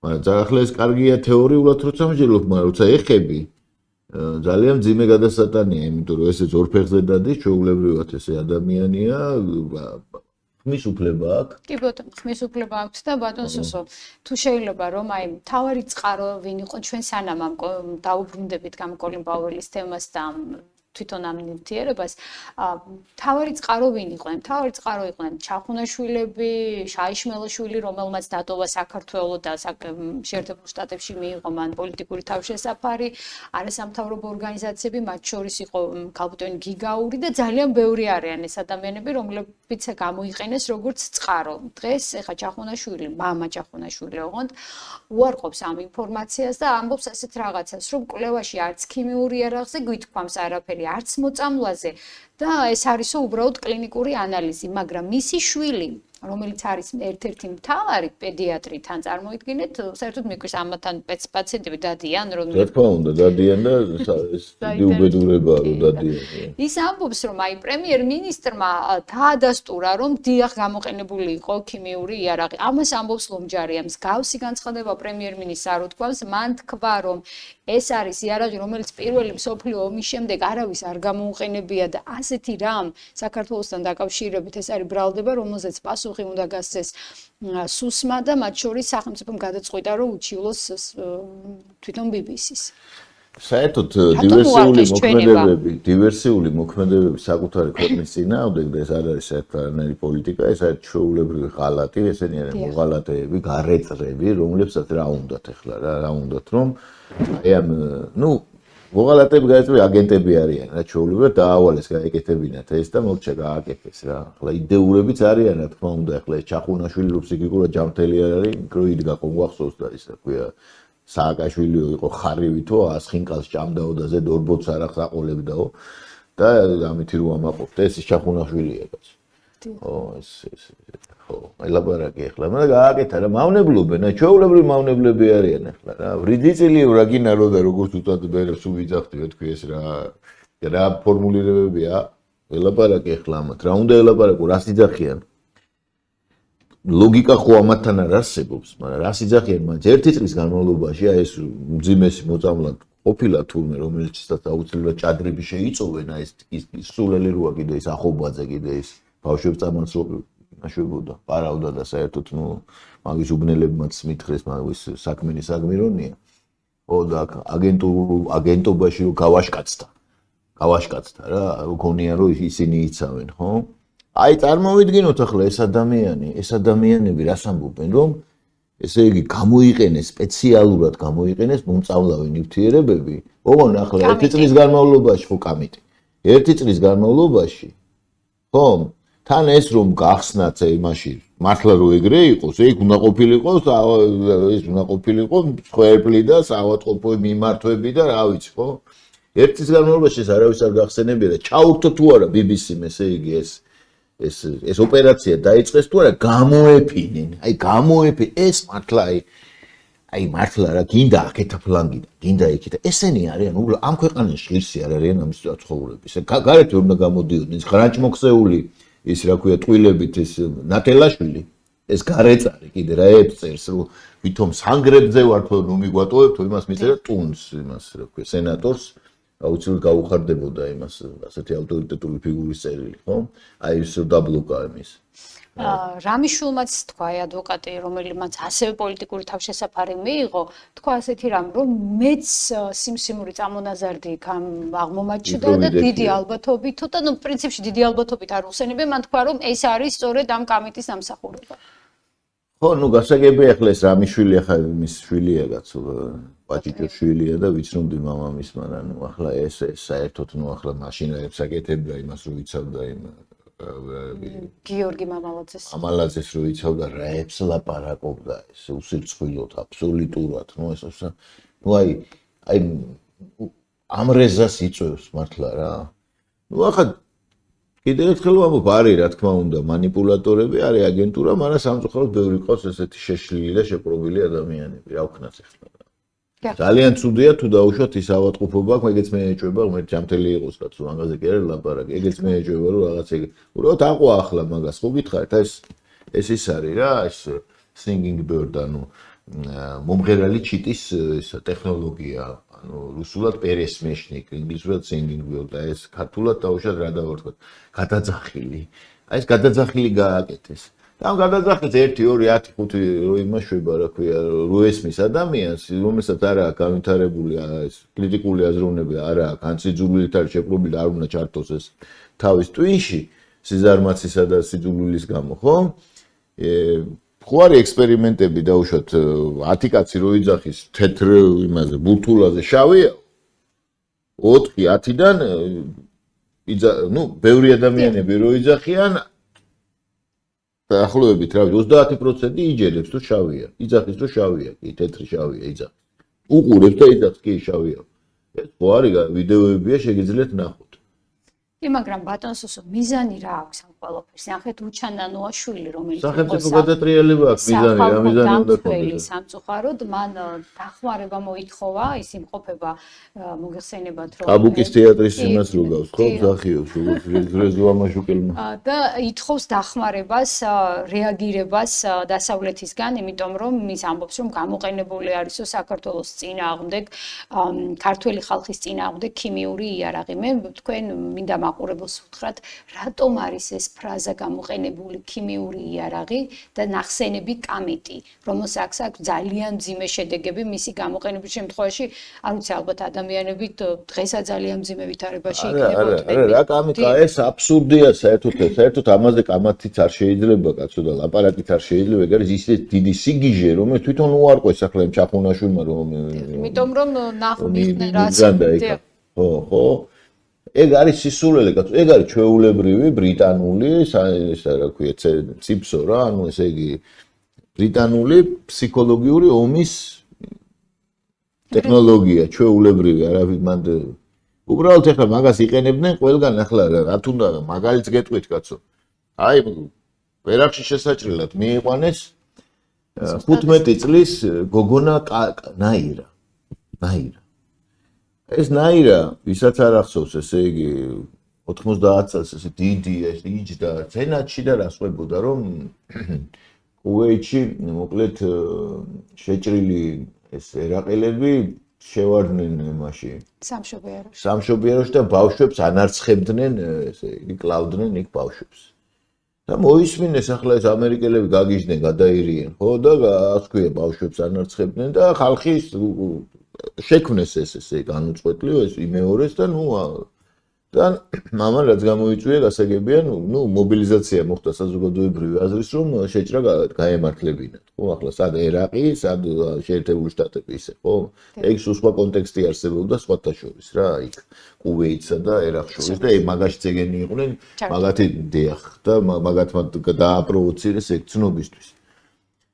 მაგრამ ახლა ეს კარგია თეორიულად როცა მსჯელობ მაგრამ როცა ეხები ძალიან მძიმე გადასატანია იმიტომ რომ ესე ზორფეხზე დადის ჩვეულებრივად ესე ადამიანია ხმის უფლება აქვს. კი ბატონო, ხმის უფლება აქვს და ბატონ სოსო, თუ შეიძლება რომ აი თავარი წყარო ვინ იყო ჩვენ სანამ ამ დაუბრუნდებით გამ კოლინ პაუელის თემას და თვითონ ამ ნივთიერებას თავარი წყარო ვინ იყვნენ? თავარი წყარო იყვნენ ჩახუნაშვილები, შაიშმელაშვილი, რომელმაც დატოვა საქართველო და შეერთებულ შტატებში მიიღო მან პოლიტიკური თავშესაფარი, არასამთავრობო ორგანიზაციები, მათ შორის იყო ქალბატონი გიგაური და ძალიან ბევრი არიან ეს ადამიანები, რომლებიც გამოიყენეს როგორც წყარო. დღეს ეხა ჩახუნაშვილი, მამა ჩახუნაშვილი ოღონდ უარყოფს ამ ინფორმაციას და ამბობს ასეთ რაღაცას, რომ კვლევაში არც ქიმიური იარაღზე გვითქვამს არაფერი, არც მოწამვლაზე და ეს არისო უბრალოდ კლინიკური ანალიზი, მაგრამ მისი შვილი, რომელიც არის ერთ-ერთი მთავარი პედიატრი, თან წარმოიდგინეთ, საერთოდ მიკვირს ამათან პაციენტები დადიან, რომ რა თქმა უნდა, დადიან და ეს დიდი უბედურებაა, რომ დადიან. ის ამბობს, რომ აი პრემიერ-მინისტრმა დაადასტურა, რომ დიახ გამოყენებული იყო ქიმიური იარაღი. ამას ამბობს ლომჯარია. მსგავსი განცხადება პრემიერ-მინისტრს არ უთქვამს, მან თქვა, რომ ეს არის იარაღი, რომელიც პირველი მსოფლიო ომის შემდეგ არავის არ გამოუყენებია და ასეთი რამ საქართველოსთან დაკავშირებით ეს არის ბრალდება, რომელზეც პასუხი უნდა გასცეს სუსმა და მათ შორის სახელმწიფომ გადაწყვიტა, რომ უჩივლოს თვითონ BBC-ს. საერთოდ დივერსიული მოქმედებები საკუთარი ქვეყნის წინააღმდეგ და ეს არ არის საერთოდ პოლიტიკა, ეს არის ჩვეულებრივი ღალატი, ესენი არიან მოღალატეები, გარეწრები, რომლებსაც რა უნდათ ახლა რა უნდათ რომ აი ამ მოღალატეები გარეწრები აგენტები არიან რა ჩვეულებრივად დაავალეს გაეკეთებინათ ეს და მოგჩა გააკეთეს რა. ახლა იდეურებიც არიან რა თქმა უნდა ახლა ეს ჩახუნაშვილი რო ფსიქიკურად ჯანმრთელი არ არის, რო იდგა ყოგვახსოვს და ის რა ქვია სააკაშვილი იყო ხარივითო ასხინკალს ჭამდაო და ზედ ორბოც არახს აყოლებდაო და ამით რო ამაყობდა ეს ჩახუნაშვილია კაცო. ხო ეს ხო ელაბარაკი ახლა მაგრამ გააკეთა რა მავნებლობენ ჩვეულებრივი მავნებლები არიან ახლა რა ვრიდიწილიო რა გინარო და როგორც უწოდ ბერებს უვიძახთიო თქვი ეს რა ფორმულირებებია ელაბარაკი ახლა ამათ რა უნდა ელაბარაკო რას იძახიან ლოგიკა ხო ამათთან არ არსებობს, მაგრამ რას იძახიან მათ ერთი წლის განმავლობაში აი ეს მძიმესი მოწამლა ყოფილა თურმე რომელიცაც აუცილებლად ჭადრები შეიწოვენ აი ეს სულელი როა კიდე ეს ახობაძე კიდე ეს ბავშვებს წამოწვევდა პარავდა და საერთოდ მაგის უბნელებმაც მითხრეს მაგის საქმენი საგმირონია ო და აგენტობაში რო გავაშკაცდა რა გქონია რომ ისინი იცავენ ხო აი წარმოვიდგინოთ ახლა ეს ადამიანები რას ამბობენ რომ ესე იგი გამოიყენეს სპეციალურად გამოიყენეს მომწავლავი ნივთიერებები ოღონ ახლა ერთი წლის განმავლობაში ხო კამიტი ერთი წლის განმავლობაში ხო თან ეს რომ გახსნათ იმაში მართლა რო ეგრე იყოს ეგ უნდა ყოფილიყო ეს უნდა ყოფილიყო სხვაერპლი და საავადმყოფო მიმართვები და რა ვიცი ხო ერთი წლის განმავლობაში ეს არავის არ გახსენებია და ჩაურთო თუ არა BBC-მ ესე იგი ეს ოპერაცია დაიწყეს თუ არა გამოეფინენ აი ეს მართლა აი მართლა რა გინდა აქეთა ფლანგი და გინდა იქით ესენი არიან უბრალოდ ამ ქვეყანაში ღირსი არ არიან ამის ცხოვრების გარეთ უნდა გამოდიოდნენ ხრანჭმოქსეული ის რა ქვია ტყილებით ეს ნატელაშვილი ეს გარეწარი კიდე რა ეწერს რომ ვითომ სანგრებზე ვარ თქო რომ მიგვატოვებ თუ იმას მიწერა ტუნს იმას რა ქვია სენატორს აუცილებლად გაუხარდებოდა იმას ასეთი ავტორიტეტული ფიგურის წერილი ხო აი ის დაბლოკა იმის რამიშვილმაც თქვა ადვოკატი რომელმაც ასევე პოლიტიკური თავშესაფარი მიიღო თქვა ასეთი რამ რომ მეც სიმსიმური წამონაზარდი აღმომაჩნდა და დიდი ალბათობით და პრინციპში დიდი ალბათობით არ უსენებენ მან თქვა რომ ეს არის სწორედ ამ კამიტის დამსახურება ხო გასაგებია ახლა ეს რამიშვილი ახლა მის შვილია კაცო პაჭიჭოს შვილია და ვიცნობდი მამამის მაგრამ ახლა ეს საერთოდ ახლა მაშინაებს აკეთებდა იმას რომ იცავდა იმ გიორგი მამალაძეს რო იცავდა რაებს ლაპარაკობდა ეს უსირცხვილოდ აბსოლუტურად ეს აი ამ რეზას იწევს მართლა რა ახლა კიდევ ერთხელ ვამბობ არის რა თქმა უნდა მანიპულატორები არის აგენტურა მაგრამ სამწუხაროდ ბევრი ყავს ესეთი შეშლილი და შეპრობილი ადამიანები რა ვქნას ახლა ძალიან ცუდია თუ დაუშვათ ის ავადმყოფობა აქვს ეგეც მე ეჭვება მე ჯამთელი იყოს კაცო მაგაზე კი არის ლაპარაკი ეგეც მე ეჭვება რომ რაღაც ეგ უბრალოდ აყვა ახლა მაგას ხო გითხარით ეს ის არის რა ეს singing bird ანუ მომღერალი ჩიტის ეს ტექნოლოგია ანუ რუსულად პერესმეშნიკ ინგლისურად singing bird და ეს ქართულად დაუშვათ რა დავარქვათ გადაძახილი აი ეს გადაძახილი გააკეთეს ამ გადაძახეს 1 2 10 5 რო იმაშვება რა ქვია რო ესმის ადამიანს რომელსაც არ აქვს განვითარებული ეს კრიტიკული აზროვნები არ აქვს ან სიძულვილით არის შეპყრობილი არ უნდა ჩართოს ეს თავის ტვინში სიზარმაცისა და სიძულვილის გამო ხო ხო არის ექსპერიმენტები დაუშვათ 10 კაცი რო იძახის თეთრ იმაზე ბურთულაზე შავია 4 10-დან ნუ ბევრი ადამიანები რო იძახიან ახლობებით რა 30% იჯერებს თუ შავია იძახის თუ შავია კი თეთრი შავია იძახის უყურებს და იძახს კი შავია ეს ხო არის ვიდეოებია შეგიძლიათ ნახოთ მაგრამ ბატონ სუსო მიზანი რა აქვს ამ ყველაფერს ნახეთ უჩანანოა შვილი რომელიც სახელმწიფო გადატრიალება აქვს მიზანი რა მიზანი უნდა ქონდეს სამწუხაროდ მან დახმარება მოითხოვა ის იმყოფება მოგეხსენებათ რომ აბუკის თეატრის იმას რო გავს ხო ზახიოს რეზოა მაშუკელმა და ითხოვს დახმარებას რეაგირებას დასავლეთისგან იმიტომ რომ ის ამბობს რომ გამოყენებული არისო საქართველოს წინააღმდეგ ქართველი ხალხის წინააღმდეგ ქიმიური იარაღი მე თქვენ მინდა მაყურებელს უთხრათ რატომ არის ეს ფრაზა გამოყენებული ქიმიური იარაღი და ნახსენები კამეტი რომელსაც აქვს ძალიან მძიმე შედეგები მისი გამოყენების შემთხვევაში არ ვიცი ალბათ ადამიანები დღესაც ძალიან მძიმე ვითარებაში იქნებოდნენ არა რა კამეტა ეს აბსურდია საერთოდ ამაზე კამათიც არ შეიძლება კაცო და ლაპარაკით არ შეიძლება ეგ არის ისე დიდი სიგიჟე რომელიც თვითონ უარყვეს ახლა იმ ჩახუნაშვილმა რომ იმიტომ რომ ნახდნენ რაც ხო ეგ არის სისულელე კაცო ეგ არის ჩვეულებრივი ბრიტანული ეს რა ქვია ციფსო რა ანუ ესე იგი ბრიტანული ფსიქოლოგიური ომის ტექნოლოგია ჩვეულებრივი არავის მანდ უბრალოდ ახლა მაგას იყენებდნენ ყველგან ახლა რა თუნდა მაგალითს გეტყვით კაცო აი ვერახში შესაჭრელად მიიყვანეს 15 წლის გოგონა ნაირა ეს ნაირა ვისაც არ ახსოვს ესე იგი 90 წელს ესე დიდი ეს იჯდა სენატში და რასვებოდა რომ კუვეიტში მოკლედ შეჭრილი ეს ერაყელები შევარდნენ მაშინ სამშობიაროში და ბავშვებს ანარცხებდნენ ესე იგი კლავდნენ იქ ბავშვებს და მოისმინეს ახლა ეს ამერიკელები გაგიჟდნენ გადაირიენ ხო და ასე ქვია ბავშვებს ანარცხებდნენ და ხალხი შექმნეს ესე განუწყვეტლიო ეს იმეორეს და ნუ და მამან რაც გამოიწვია გასაგებია ნუ მობილიზაცია მოხდა საზოგადოებრივი აზრის რომ შეჭრა გაემართლებინათ ხო ახლა სად ერაყი სად შეერთებული შტატები ისე ხო ეგ სხვა კონტექსტი არსებობდა სხვათა შორის რა იქ კუვეიტსა და ერაყს შორის და ეგ მაგაშიც ეგენი იყვნენ მაგათი დიახ და მაგათმა დააპროვოცირეს ეგ ცნობისთვის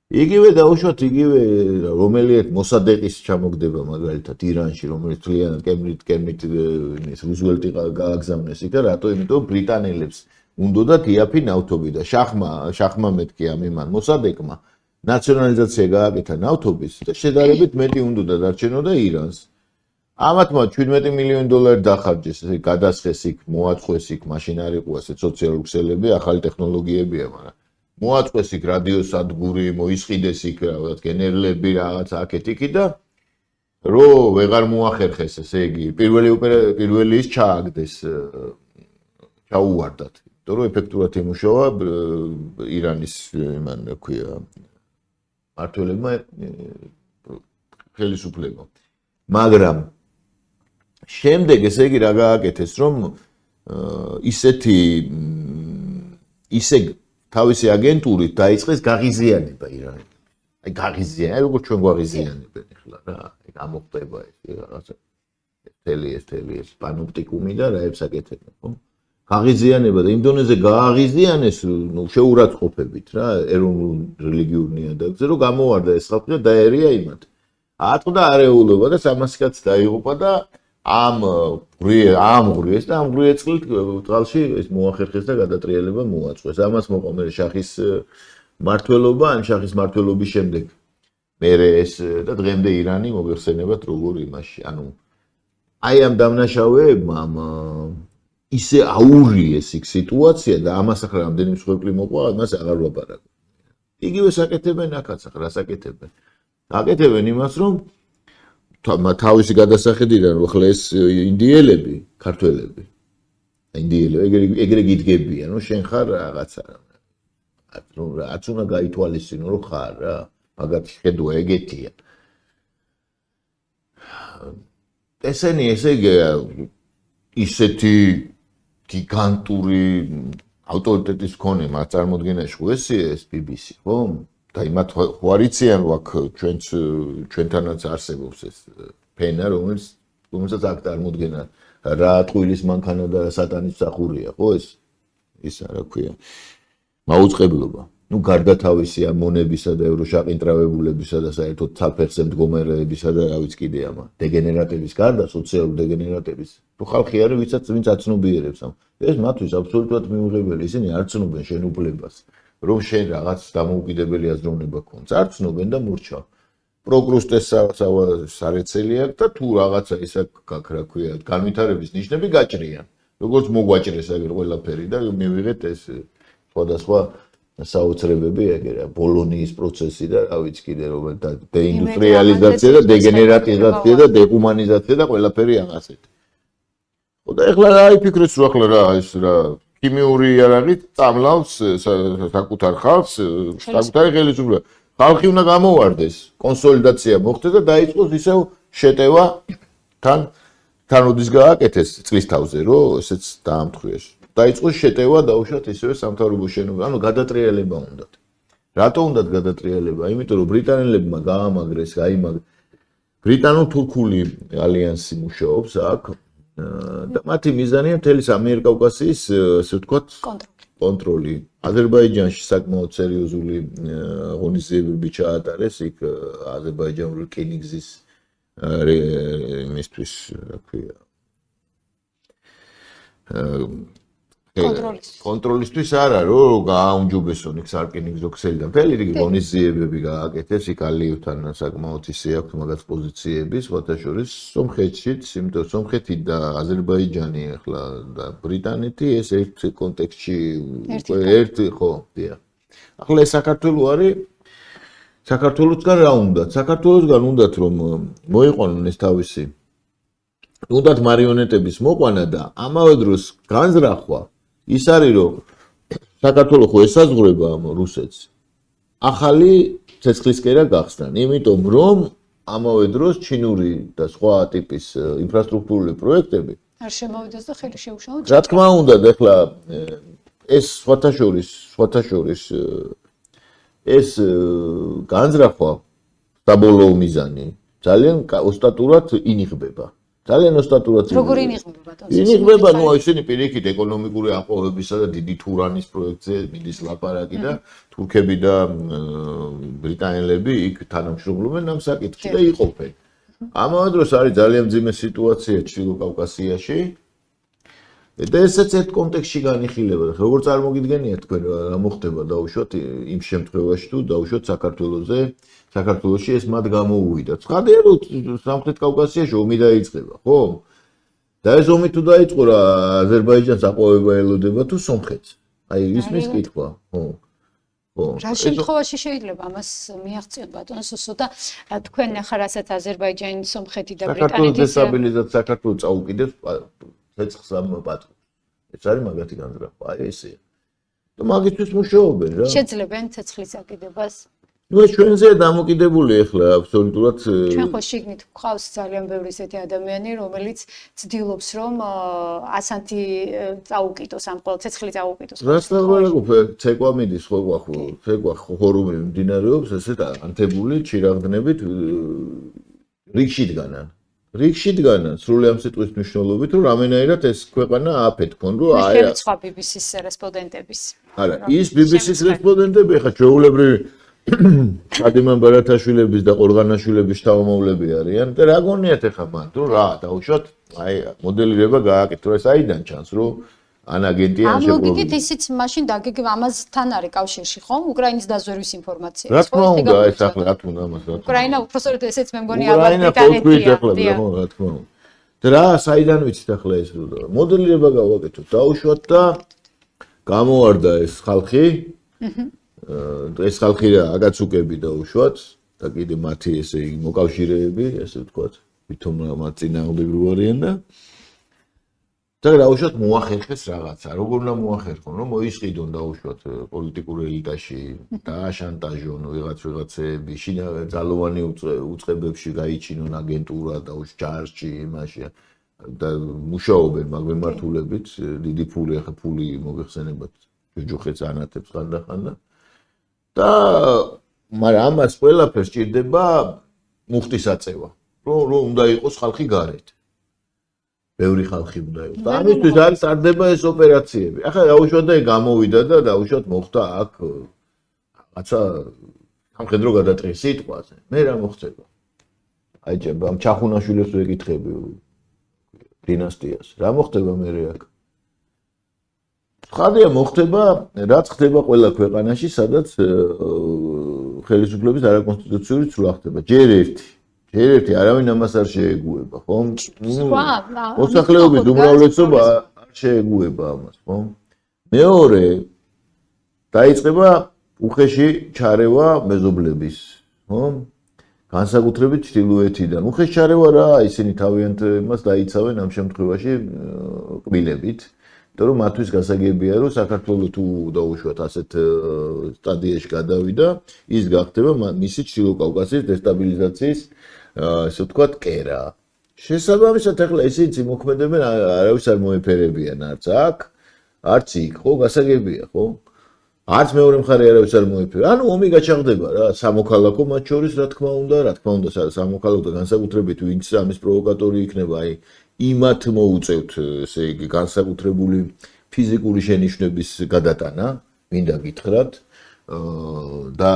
იგივე დაუშვათ იგივე რომელიეთ მოსადეყის ჩამოგდება მაგალითად ირანში რომელიც თლიანად კერმიტ რუზველტი გააგზავნეს იქ და რატო იმიტომ ბრიტანელებს უნდათ იაფი ნავთობი და შახმა მეთქი ამ იმან მოსადეყმა ნაციონალიზაცია გააკეთა ნავთობის და შედარებით მეტი უნდა დარჩენოდა ირანს ამათმა $17 მილიონი დახარჯეს ესე გადასხეს იქ მოაწყვეს იქ მაშინ არ იყო ასე სოციალური ქსელები ახალი ტექნოლოგიებია მაგრამ მოაწყვეს იქ რადიოსადგური მოისყიდეს იქ რაღაც გენერლები რაღაც აქეთ იქი და რო ვეღარ მოახერხეს ესე იგი პირველი ის ჩააგდეს ჩაუვარდათ იმიტომ რომ ეფექტურად იმუშავა ირანის იმან რა ქვია მართველებმა ხელისუფლება მაგრამ შემდეგ ესე იგი რა გააკეთეს რომ ისე თავისი აგენტურით დაიწყეს გაღიზიანება ირანში. აი გაღიზიანება, როგორც ჩვენ გვაღიზიანებენ ახლა რა, აი გამოხდება ეს რაღაცა. ეს პანოპტიკუმი და რაებს აკეთებენ, ხო? გაღიზიანება და იმ დონეზე გააღიზიანეს, ნუ შეურაცხყოფებით რა, ეროვნულ რელიგიურ ნიადაგზე, რომ გამოვარდა ეს ხალხი და დაერია იმათ. ატყდა არეულობა და 300 კაცი დაიღუპა და ამ ღრიეს და ამ ღრიე წყალში ეს მოახერხეს და გადატრიალება მოაწყვეს. ამას მოყვა მე შახის მართლობა, ან შახის მართლობის შემდეგ მერე ეს და დღემდე ირანი მოგეხსენებათ როგორ იმაში. ანუ აი ამ დამნაშავეებმა ისე აურიეს იქ სიტუაცია და ამას ახლა რამდენი მსხვერპლი მოყვა, ამას აღარ ვაპარაკებ. იგივე საკეთებენ აქაც ახლა რასაკეთებენ. აკეთებენ იმას რომ თავისი გადასახედიდან რომ ხლა ეს ინდიელები, ქართველები. ინდიელები ეგრე გიდგებიან, რომ შენ ხარ რაღაცა. რაც უნდა გაითვალისწინო რომ ხარ რა მაგათი ხედვა ეგეთია ესენი ესე იგი ისეთი გიგანტური ავტორიტეტის მქონე მას წარმოდგენაში ხო ეს BBC ხო და იმათ ხო არიციან რომ აქ ჩვენთანაც არსებობს ეს ფენა რომელსაც აქ წარმოდგენა რა ტყუილის მანქანა და სატანის მსახურია ხო ის რა ქვია მაუწყებლობა ну გარდა თავისი ამ მონებისა და ევროშაყინტრავებულებისა და საერთოდ საფეხზე მდგომარეებისა და რა ვიცი კიდე ამა დეგენერატების გარდა სოციალურ დეგენერატების თუ ხალხი არის ვინც აცნობიერებს ამ ეს მათთვის აბსოლუტურად მიუღებელი ისინი არ ცნობენ შენ უფლებას რომ შენ რაღაც დამოუკიდებელი აზროვნება გქონდეს არ ცნობენ და მურჩა პროკრუსტეს სარეცელი აქვს და თუ რაღაცა ისა გაქ რა ქვია განვითარების ნიშნები გაჭრიან როგორც მოგვაჭრეს აგერ ყველაფერი და მივიღეთ ეს სხვადასხვა საოცრებები ეგრე ბოლონიის პროცესი და რა ვიცი კიდე რომ დეინდუსტრიალიზაცია და დეგენერატიზაცია და დეჰუმანიზაცია და ყველაფერი აღასეთი. ხო და ეხლა რა იფიქრეს რომ ახლა რა ეს რა ქიმიური იარაღით წამლავს საკუთარ ხალხს საკუთარი ხელისუფლება ხალხი უნდა გამოვარდეს კონსოლიდაცია მოხდეს და დაიწყოს ისევ შეტევა თან როდის გააკეთეს წლის თავზე რომ ესეც დაამთხვიეს დაიწყოს შეტევა დაუშვათ ისევე სამთავრობო შენობა ანუ გადატრიალება უნდათ რატო უნდათ გადატრიალება იმიტომ რომ ბრიტანელებმა გაამაგრეს ბრიტანო-თურქული ალიანსი მუშაობს აქ და მათი მიზანია მთელი ამიერკავკასიის ასე ვთქვათ კონტროლი აზერბაიჯანში საკმაოდ სერიოზული ღონისძიებები ჩაატარეს იქ აზერბაიჯანული რკინიგზის იმისთვის რა ქვია კონტროლისთვის არა რომ გააუმჯობესონ იქ სარკინიგზო ქსელი და მთელი რიგი ღონისძიებები გააკეთეს იქ ალიევთან საკმაოდ ისე აქვს მაგაც პოზიციები სხვათა შორის სომხეთშიც იმიტომ სომხეთი და აზერბაიჯანი ახლა და ბრიტანეთი ეს ერთ კონტექსტში ერთი ხო დიახ ახლა ეს საქართველო არის საქართველოსგან რა უნდათ საქართველოსგან უნდათ რომ მოიყვანონ ეს თავისი უნდათ მარიონეტების მოყვანა და ამავე დროს განზრახვა ის არის რომ საქართველოს ხო ესაზღვრება ამ რუსეთს ახალი ცეცხლისკერა გახსნან იმიტომ რომ ამავე დროს ჩინური და სხვა ტიპის ინფრასტრუქტურული პროექტები არ შემოვიდეს და ხელი შეუშალონ რა თქმა უნდა და ახლა ეს სხვათა შორის ეს განზრახვა საბოლოო მიზანი ძალიან ოსტატურად ინიღბება ძალიან ოსტატურად როგორ ინიღბება ბატონო ინიღბება ნუ ისინი პირიქით ეკონომიკური აყვავებისა და დიდი თურანის პროექტზე მიდის ლაპარაკი და თურქები და ბრიტანელები იქ თანამშრომლობენ ამ საკითხში და იყოფენ ამავე დროს არის ძალიან მძიმე სიტუაცია ჩრდილო კავკასიაში და ესეც ერთ კონტექსტში განიხილება და როგორ წარმოგიდგენიათ თქვენ რა მოხდება დაუშვათ იმ შემთხვევაში თუ დაუშვათ საქართველოში ეს მათ გამოუვიდა. ცხადია რომ სამხრეთ კავკასიაში ომი დაიწყება, ხო? და ეს ომი თუ დაიწყო რა აზერბაიჯანს აყვავება ელოდება თუ სომხეთს. აი ისმის კითხვა, ხო? რა შემთხვევაში შეიძლება ამას მიაღწიოთ ბატონო სოსო და თქვენ ახლა რასაც აზერბაიჯანი, სომხეთი და ბრიტანეთი დესტაბილიზაცია საქართველოს წაუკიდებს ცეცხლს ამ პატრონს. ეს არის მაგათი განზრახვა, აი ესეა. და მაგისთვის მუშაობენ რა. შეძლებენ ცეცხლის აკიდებას? ნუ ეს ჩვენზეა დამოკიდებული ახლა აბსოლუტურად ჩვენ ხო შიგნით გვყავს ძალიან ბევრი ესეთი ადამიანი რომელიც ცდილობს რომ ასანთი წაუკიდოს ამ ყოველ ცეცხლი წაუკიდოს რას ლაპარაკობ ცეკვა მიდის ხო ცეკვა ხორუმი მიმდინარეობს ესეთ ანთებული ჩირაღდნებით რიგში დგანან სრული ამ სიტყვის მნიშვნელობით რომ რამენაირად ეს ქვეყანა აფეთქონ რომ აი სხვა BBC-ის რესპონდენტების არა ის BBC-ის რესპონდენტები ხა ჩვეულებრივი ადიმან ბარათაშვილების და ყორღანაშვილების შთამომავლები არიან და რა გონიათ ახლა მან თუ რა დაუშვათ აი მოდელირება გააკეთო ეს აიდან ჩანს რომ ან აგენტია ამ ლოგიკით ისიც მაშინ დაგეგმ ამასთან არის კავშირში ხომ უკრაინის დაზვერვის ინფორმაცია რა თქმა უნდა ეს ახლა რა თქმა უნდა ამას რა უკრაინა უბრალოდ ესეც მე მგონი აბარიტანეთია რა თქმა უნდა და რა საიდან ვიცით ახლა ეს მოდელირება გავაკეთოთ დაუშვათ და გამოვარდა ეს ხალხი ეს ხალხი აგაცუკები დაუშვათ და კიდე მათი ესე იგი მოკავშირეები, ესე ვთქვათ, ვითომ მათ წინააღმდეგობრივ არიან და დაუშვათ მოახერხეს რაღაცა. როგორ უნდა მოახერხონ, რომ მოისყიდონ დაუშვათ პოლიტიკურ ელიტაში, დააშანტაჟონ ვიღაცები, ძალოვანი უწყებებში გაიჩინონ აგენტურა და ჯარში, იმაში და მუშაობენ მაგ მემართულებით, დიდი ფული, ახლა ფული მოგეხსენებათ, ჯოჯოხეთს ანათებს ხანდახან და მაგრამ ამას ყველაფერს ჭირდება მუხტის აწევა, რომ უნდა იყოს ხალხი გარეთ. ბევრი ხალხი უნდა იყოს. და ამისთვის არის ტარდება ეს ოპერაციები. ახლა დაუშვათ და გამოვიდა და დაუშვათ მოხდა აქ რაღაცა სამხედრო გადატრიალების სიტყვაზე. მე რა მოხდება? აი ჭება ამ ჩახუნაშვილებს ვეკითხები დინასტიას. რა მოხდება მე აქ? ხადია მოხდება, რაც ხდება ყველა ქვეყანაში, სადაც ხელისუფლების არაკონსტიტუციური ცვლა ხდება. ჯერ ერთი არავინ ამას არ შეეგუება, ხო? მოსახლეობის უმრავლესობა არ შეეგუება ამას, ხო? მეორე დაიწყება უხეში ჩარევა მეზობლების, ხო? განსაკუთრებით ჩრდილოეთიდან. უხეში ჩარევა რა, ისინი თავიანთ მას დაიცავენ ამ შემთხვევაში კბილებით. იმიტომ რომ მათთვის გასაგებია რომ საქართველოს თუ დაუშვათ ასეთ სტადიაში გადავიდა, ის გახდება მისი ჩრდილოკავკასიის დესტაბილიზაციის ასე ვთქვათ კერა. შესაბამისად ახლა ისინი მოქმედებენ არავის არ მოეფერებიან არც აქ, არც იქ, ხო, გასაგებია, ხო? არც მეორე მხარე არავის არ მოეფერება. ანუ ომი გაჩაღდება რა, სამოქალაქო მათ შორის რა თქმა უნდა, სამოქალაქო და განსაკუთრებით ვინც ამის პროვოკატორი იქნება, აი იმათ მოუწევთ, ესე იგი, განსაკუთრებული ფიზიკური შენიშვნების გადატანა, მინდა გითხრათ, და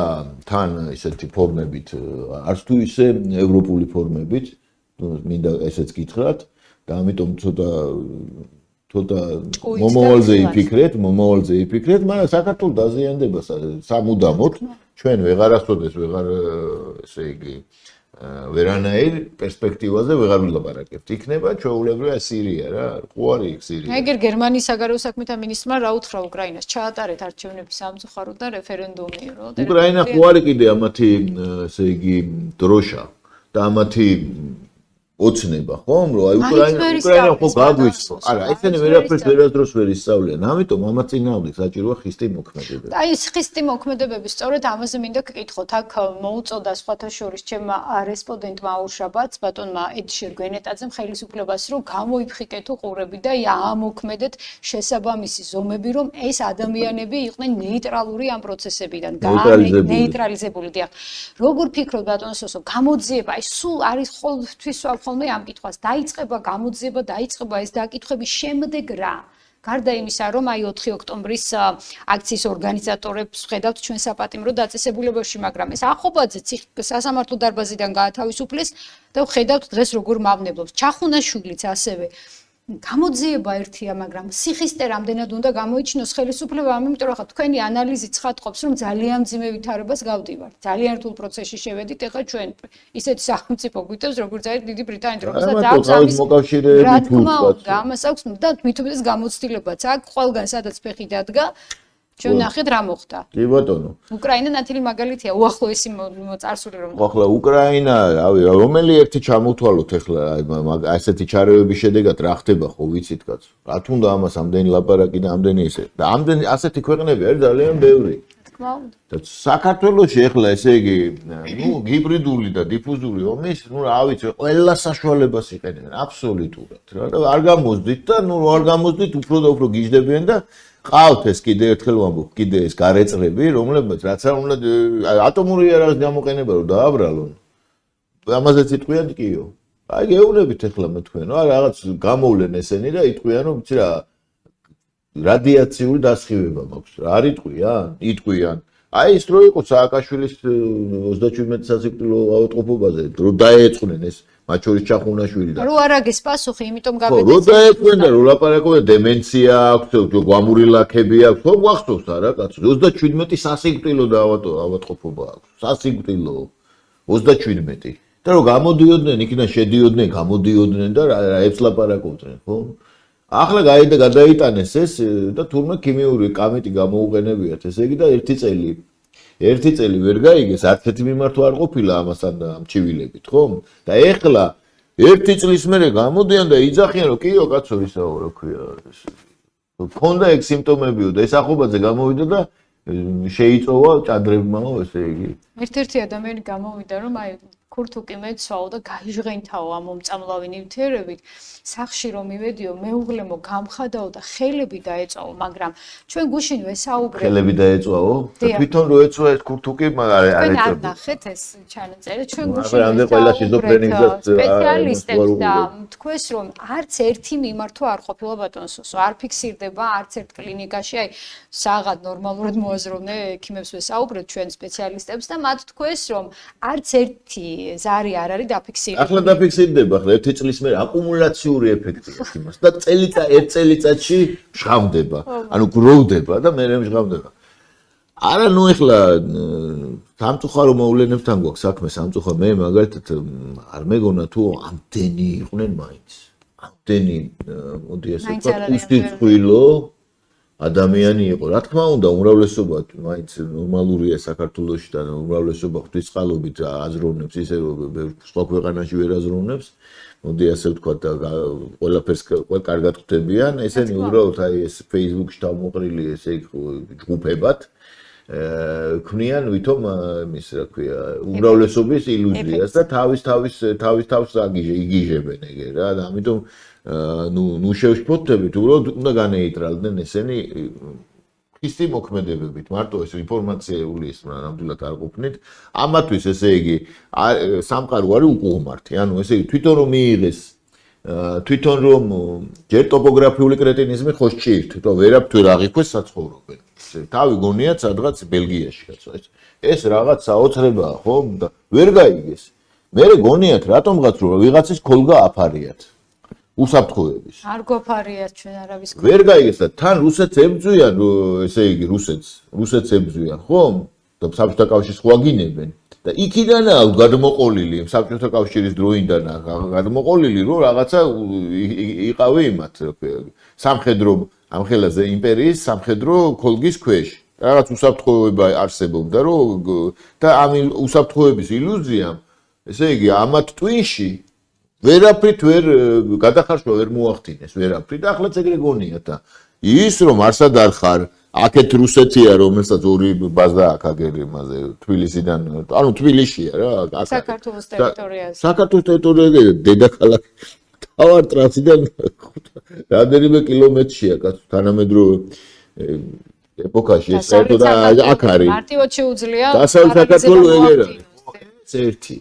თან ესეთი ფორმებით, არც თუ ისე ევროპული ფორმებით, მინდა ესეც გითხრათ, და ამიტომ ცოტა მომავალზე იფიქრეთ, მაგრამ საქართველოს დაზიანდება სამუდამოდ, ჩვენ ვეღარასოდეს ესე იგი ვერანაირ პერსპექტივაზე ვეღარ ვილაპარაკებთ. იქნება ჩვეულებრივი სირია რა, ხო არის იქ სირია. ეგერ გერმანიის საგარეო საქმეთა მინისტრმა რა უთხრა უკრაინას, ჩაატარეთ არჩევნები სამწუხაროდ და რეფერენდუმი, რომ უკრაინა ხო არის კიდე ამათი, ესე იგი, დროშა და ამათი ოცნება, ხომ? რომ აი უკრაინა ხო გაგვისწრო. არა, ესენი ვერაფერს ვერასდროს ვერ ისწავლიან. ამიტომ ამათ წინააღმდეგ საჭიროა ხისტი მოქმედებები. აი ეს ხისტი მოქმედებები, სწორედ ამაზე მინდა გკითხოთ. აქ მოუწოდა სხვათა შორის ჩემმა რესპონდენტმა აუშაბაც, ბატონმა ედიშერ გვენეტაძემ ხელისუფლებას, რომ გამოიფხიკეთ უყურები და ამოქმედეთ შესაბამისი ზომები, რომ ეს ადამიანები იყვნენ ნეიტრალური ამ პროცესებიდან, ნეიტრალიზებული. დიახ. როგორ ფიქრობ ბატონ სოსო, გამოძიება, აი სულ არის ყოველთვის ხოლმე ამ კითხვას დაიწყება გამოძიება, დაიწყება ეს დაკითხვები შემდეგ რა? გარდა იმისა, რომ აი 4 ოქტომბრის აქციის ორგანიზატორებს ხედავთ ჩვენ საპატიმრო დაწესებულებებში, მაგრამ ეს ახობაძე სასამართლო დარბაზიდან გაათავისუფლეს და ხედავთ დღეს როგორ მავნებლობს. ჩახუნაშვილიც ასევე გამოძიება ერთია, მაგრამ სიხისტე რამდენად უნდა გამოიჩინოს ხელისუფლებამ, იმიტომ რომ ხა თქვენი ანალიზი ცხადყოფს, რომ ძალიან მძიმე ვითარებას გავდივართ. ძალიან რთულ პროცესში შევედით, ეხლა ჩვენ ისეთი სახელმწიფო გვიტევს, როგორც არის დიდი ბრიტანეთი, რომელსაც აქვს ამის მოკავშირეები თულა. ამას აქვს და თვითონ გამოცდილებაც აქვს, ყველგან სადაც ფეხი დადგა. ჩვენ ნახეთ რა მოხდა. კი ბატონო. უკრაინა ნათელი მაგალითია, უახლოესი წარსული რომ. ახლა უკრაინა, რავი, რომელი ერთი ჩამოთვალოთ ახლა ასეთი ჩარევების შედეგად რა ხდება ხო ვიცით კაცო. რა თუნდა ამას ამდენი ლაპარაკი და ამდენი ესე. და ამდენი ასეთი ქვეყნები არის ძალიან ბევრი. თქმა უნდა. და საქართველოში ახლა ესე იგი, ჰიბრიდული და დიფუზური ომის, რა ვიცი, ყველა საშუალებას იყენებენ აბსოლუტურად. რა და არ გამოძდით და არ გამოძდით, უფრო და უფრო გიждდებიან და ყავთ ეს კიდე ერთხელ ვამბობ, კიდე ეს გარეწრები, რომლებიც რაც არ უნდა ატომური იარაღის გამოყენება რომ დააბრალონ. ამაზე იტყვიან კიო. აი გეუბნებით ახლა მე თქვენ, რაღაც გამოვლენ ესენი და იტყვიან რომ ვიცი რა რადიაციული დასხივება მაქვს. რა არ იტყვიან. აი ის რო იყო სააკაშვილის 37 სასიკვდილო ავადმყოფობაზე, რომ დაეწყნენ ეს მათ შორის ჩახუნაშვილი და რო არ აგეს პასუხი, იმიტომ გაბედეთ. რო დაეწყნენ და რო ლაპარაკობენ დემენცია აქვს, გვამური ლაქები აქვს, ხო გვახსოვს არა კაცო, 37 სასიკვდილო და ავადმყოფობა აქვს. სასიკვდილო 37. და რო გამოდიოდნენ, იქიდან შედიოდნენ, გამოდიოდნენ და რაებს ლაპარაკობდნენ, ხო? ახლა გადაიტანეს ეს და თურმე ქიმიური კამეტი გამოუყენებიათ, ესე იგი და ერთი წელი ვერ გაიგეს, არც ერთი მიმართვა არ ყოფილა ამასთან ამჩივილებით, ხო? და ეხლა ერთი წლის მერე გამოდიან და იძახიან რომ კიო კაცო ისა რა ქვია ქონდა ეგ სიმპტომებიო და ეს ახობაძე გამოვიდა და შეიწოვა ჭადრებმაო ესე იგი ერთ-ერთი ადამიანი გამოვიდა რომ აი ქურთუკი მეცვაო და გაიჟღენთაო ამ მომწამლავი ნივთიერებით სახში რომ მივედიო მეუღლემო გამხადაო და ხელები დაეწვაო მაგრამ ჩვენ გუშინ ვესაუბრეთ ხელები დაეწვაო და თვითონ რო ეწვა ეს ქურთუკი არ არ ნახეთ ეს ჩანაწერი ჩვენ გუშინ რამდენი ყველა შიზოფრენიზმს სპეციალისტებს და თქვეს რომ არც ერთი მიმართვა არ ყოფილა ბატონსოსო არ ფიქსირდება არც ერთ კლინიკაში აი საღად ნორმალურად მოაზროვნე ექიმებს ვესაუბრეთ ჩვენ სპეციალისტებს და მათ თქვეს რომ არც ერთი ზარი არ არის დაფიქსირებული. ახლა დაფიქსირდება, ახლა ერთი წლის მერე აკუმულაციური ეფექტია იმას და ერთ წელიწადში მჟღავდება. ანუ გროვდება და მერე მჟღავდება. არა, ნუ ახლა სამწუხარო მოვლენებთან გვაქვს საქმე, სამწუხარო მე მაგალითად არ მეგონა თუ ამდენი იყვნენ მაინც. ამდენი მოდი ასე ვთქვათ, უსტიცხვილო ადამიანი იყო. რა თქმა უნდა, უმრავლესობა მაინც ნორმალურია საქართველოში და უმრავლესობა ღვთისმწყალობით აზროვნებს ისე რომ სხვა ქვეყანაში ვერ აზროვნებს. მოდი ასე ვთქვათ და ყველაფერს ყველ კარგად ხვდებიან. ესენი უბრალოდ აი ეს Facebook-ში თავმოყრილი ესე ჯგუფებად ქმნიან ვითომ იმის რა ქვია, უმრავლესობის ილუზიას და თავის იგიჟებენ ეგ რა და ამიტომ ნუ შევშფოთდებით, უბრალოდ უნდა განეიტრალდნენ ესენი ხისტი მოქმედებებით. მარტო ეს ინფორმაციული ის ნამდვილად არ ყოფნით. ამათვის ესე იგი სამყარო არის უკუღმართი. ანუ ესე იგი თვითონ რომ მიიღეს თვითონ რომ ჯერ ტოპოგრაფიული კრეტინიზმი ხოსჭი ირთვით, და ვერაფერ აღიქვეს საცხოვრობენ. თავი გონიათ სადღაც ბელგიაში კაცო ეს რაღაც საოცრებაა ხო და ვერ გაიგეს. მე გონიათ რატომღაც რომ ვიღაცის ქოლგა აფარიათ. უსაფრთხოების. არ გვაფარიათ ჩვენ არავის ქოლგა. ვერ გაიგეს და თან რუსეთს ებძვიან, ესე იგი რუსეთს ებძვიან, ხო? და საბჭოთა კავშირს ხვაგინებენ. და იქიდანაა გადმოყოლილი, საბჭოთა კავშირის დროინდანაა გადმოყოლილი, რომ რაღაცა იყავი იმათ, სამხედრო ამ ხელაზე იმპერიის სამხედრო ქოლგის ქვეშ. რაღაც უსაფრთხოება არსებობდა, რომ და ამ უსაფრთხოების ილუზიამ, ესე იგი, ამათ ტვინში ვერაფრით ვერ გადახარშვა ვერ მოახდინეს, ვერაფრით. ახლა ეგრე გონიათ და ის რომ არსად არ ხარ, აქეთ რუსეთია, რომელსაც ორი ბაზა აქვს აგერ იმაზე, თბილისიდან, ანუ თბილისშია რა, საქართველოს ტერიტორიაზე. საქართველოს ტერიტორიაზე დედაქალაქი თავარ ტრასიდან რამდენიმე კილომეტრია კაცო, თანამედროვე ეპოქაში ეს საერთოდ აქ არის. მარტივად შეუძლია დასავლეთ საქართველო ეგერ არის. ეს ერთი.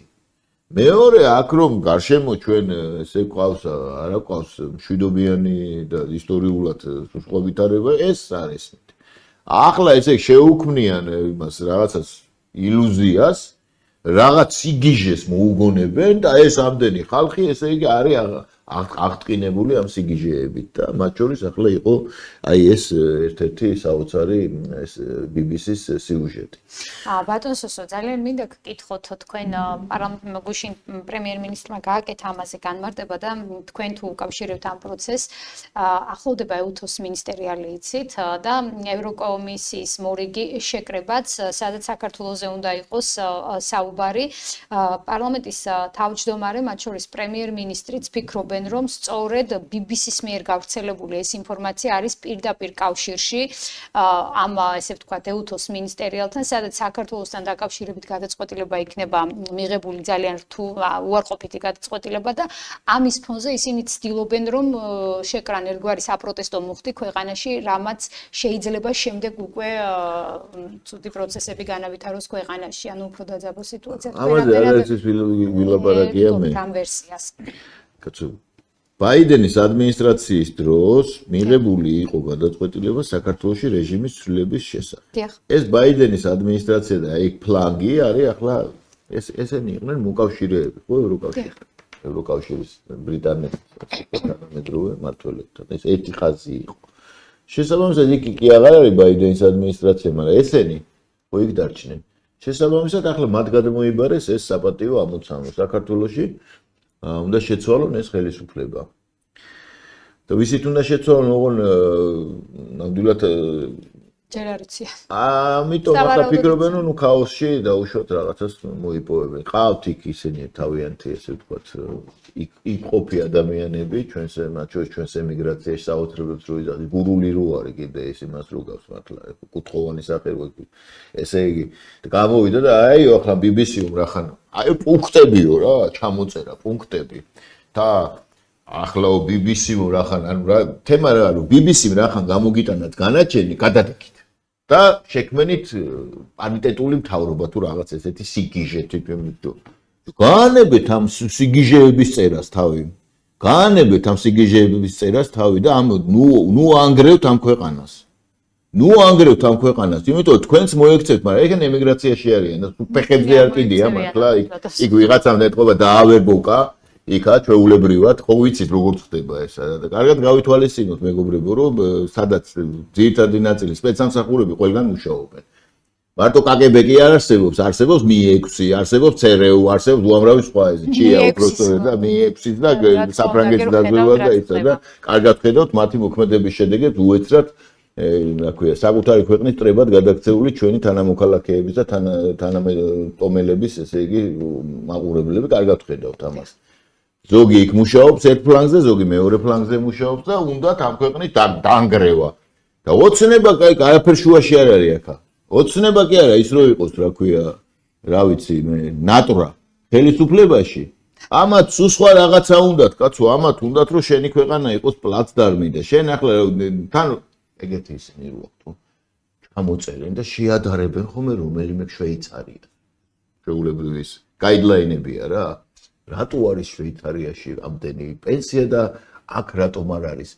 მეორე აქ რომ გარშემო ჩვენ ესე ყავს, არა ყავს მშვიდობიანი და ისტორიულად სხვა ვითარება, ეს არის. ახლა ესე შეუქმნიან იმას რაღაცას ილუზიას, რაღაც სიგიჟეს მოუგონებენ და ეს ამდენი ხალხი ესე იგი არის აღტკინებული ამ სიგიჟეებით და მათ შორის ახლა იყო აი ეს ერთ-ერთი საოცარი ეს BBC-ს სიუჟეტი. ბატონსოსო, ძალიან მინდა გკითხოთ თქვენ გუშინ პრემიერ-მინისტრმა გააკეთა ამაზე განმარტება და თქვენ თუ უკავშირებთ ამ პროცესს, ახლოვდება EUTOS მინისტერიალი იცით და ევროკომისიის მორიგი შეკრებაც, სადაც საქართველოზე უნდა იყოს საუბარი. პარლამენტის თავმჯდომარე, მათ შორის პრემიერ-მინისტრიც ფიქრობენ რომ სწორედ BBC-ს მიერ გავრცელებული ეს ინფორმაცია არის პირდაპირ კავშირში ამ ესე ვთქვათ EUTOS მინისტერიალთან, სადაც საქართველოსთან დაკავშირებით გადაწყვეტილება იქნება მიღებული ძალიან უარყოფითი გადაწყვეტილება და ამის ფონზე ისინი ცდილობენ რომ შეკრან ერთგვარი საპროტესტო მუხტი ქვეყანაში, რამაც შეიძლება შემდეგ უკვე ცუდი პროცესები განავითაროს ქვეყანაში, ანუ უფრო დაძაბო სიტუაცია. ამაზე არის ის ვილაპარაკია მე. ამ ვერსიას. კაცო ბაიდენის ადმინისტრაციის დროს მიღებული იყო გადაწყვეტილება საქართველოში რეჟიმის ცვლილების შესახებ. ეს ბაიდენის ადმინისტრაცია და ეგ ფლანგი არის ახლა ესენი იყვნენ მოკავშირეები, ხო ევროკავშირის ბრიტანეთის თანამედროვე მმართველებთან. ეს ერთი ხაზი იყო. შესაბამისად იქ კი აღარ არის ბაიდენის ადმინისტრაცია, მაგრამ ესენი ხო იქ დარჩნენ. შესაბამისად ახლა მათ გადმოიბარეს ეს საპატიო ამოცანა საქართველოში. უნდა შეცვალონ ეს ხელისუფლება. და ვისით უნდა შეცვალონ, ოღონ ნამდვილად ჯერ არ იციან. ამიტომ ახლა ფიქრობენ, ნუ ქაოსში დაუშვათ რაღაცას მოიპოვებენ. ყავთ იქ ისინი თავიანთი, ესე ვთქვათ, იქ ყოფი ადამიანები, ჩვენს მათ შორის ჩვენს ემიგრაციაში საოცრებებს რო იზღვის, გურული რო არის კიდე ის იმას რო გავს მართლა, კუთხოვანი სახე რო ესე იგი გამოვიდა და აი ახლა BBC-ում რახან აი პუნქტებიო რა, ჩამოწერა პუნქტები და ახლა BBC-ում რახან ანუ რა თემა რა არის BBC-м რახან გამოგიტანათ განაჩენი გადადაგით და შექმნით პარიტეტული მთავრობა თუ რაღაც ესეთი სიგიჟე თვითონ განებეთ ამ სიგიჟეების წერას თავი განებეთ ამ სიგიჟეების წერას თავი და ამ ნუ ანგრევთ ამ ქვეყანას ნუ ანგრევთ ამ ქვეყანას იმიტომ თქვენც მოექცევთ მაგრამ ეგენ ემიგრაციაში არიან და ფეხებზე არ კიდია მართლა იქ ვიღაცამ ნეტყობა დაავერბოკა იქა ჩვეულებრივად ხო ვიცით როგორ ხდება ეს და კარგად გავითვალისწინოთ მეგობრებო რომ სადაც ძირითადი ნაწილი სპეცსამსახურები ყველგან მუშაობენ მარტო კაკებე კი არ არსებობს არსებობს Mi6 არსებობს CRU არსებობს უამრავი სხვა ეს ჭია უბრალოდ და Mi6-იც და საფრანგეთის დაზვერვა და ისა და კარგად ხედავთ მათი მოქმედების შედეგებს უეცრად რა ქვია საკუთარი ქვეყნის ტრებად გადაქცეული ჩვენი თანამოქალაქეების და თანამეტომელების ესე იგი მაყურებლები კარგად ხედავთ ამას ზოგი იქ მუშაობს ერთ ფლანგზე, ზოგი მეორე ფლანგზე მუშაობს და უნდათ ამ ქვეყნის დანგრევა. და ოცნება კაი არაფერ შუაში არ არის ახლა. ოცნება კი არა ის რო იყოს, რა ქვია, რა ვიცი, მე ნატრა ხელისუფლებაში. ამათ სხვა რაღაცა უნდათ, კაცო, ამათ უნდათ რომ შენი ქვეყანა იყოს პლაცდარმი და შენ ახლა თან ეგეთი ისინი რო აქვს თუ ჩამოწერენ და შეადარებენ ხოლმე რომელიმე შვეიცარია. შეულებრივი ის გაიდლაინებია რა. რატო არის შვეიცარიაში ამდენი პენსია და აქ რატომ არ არის?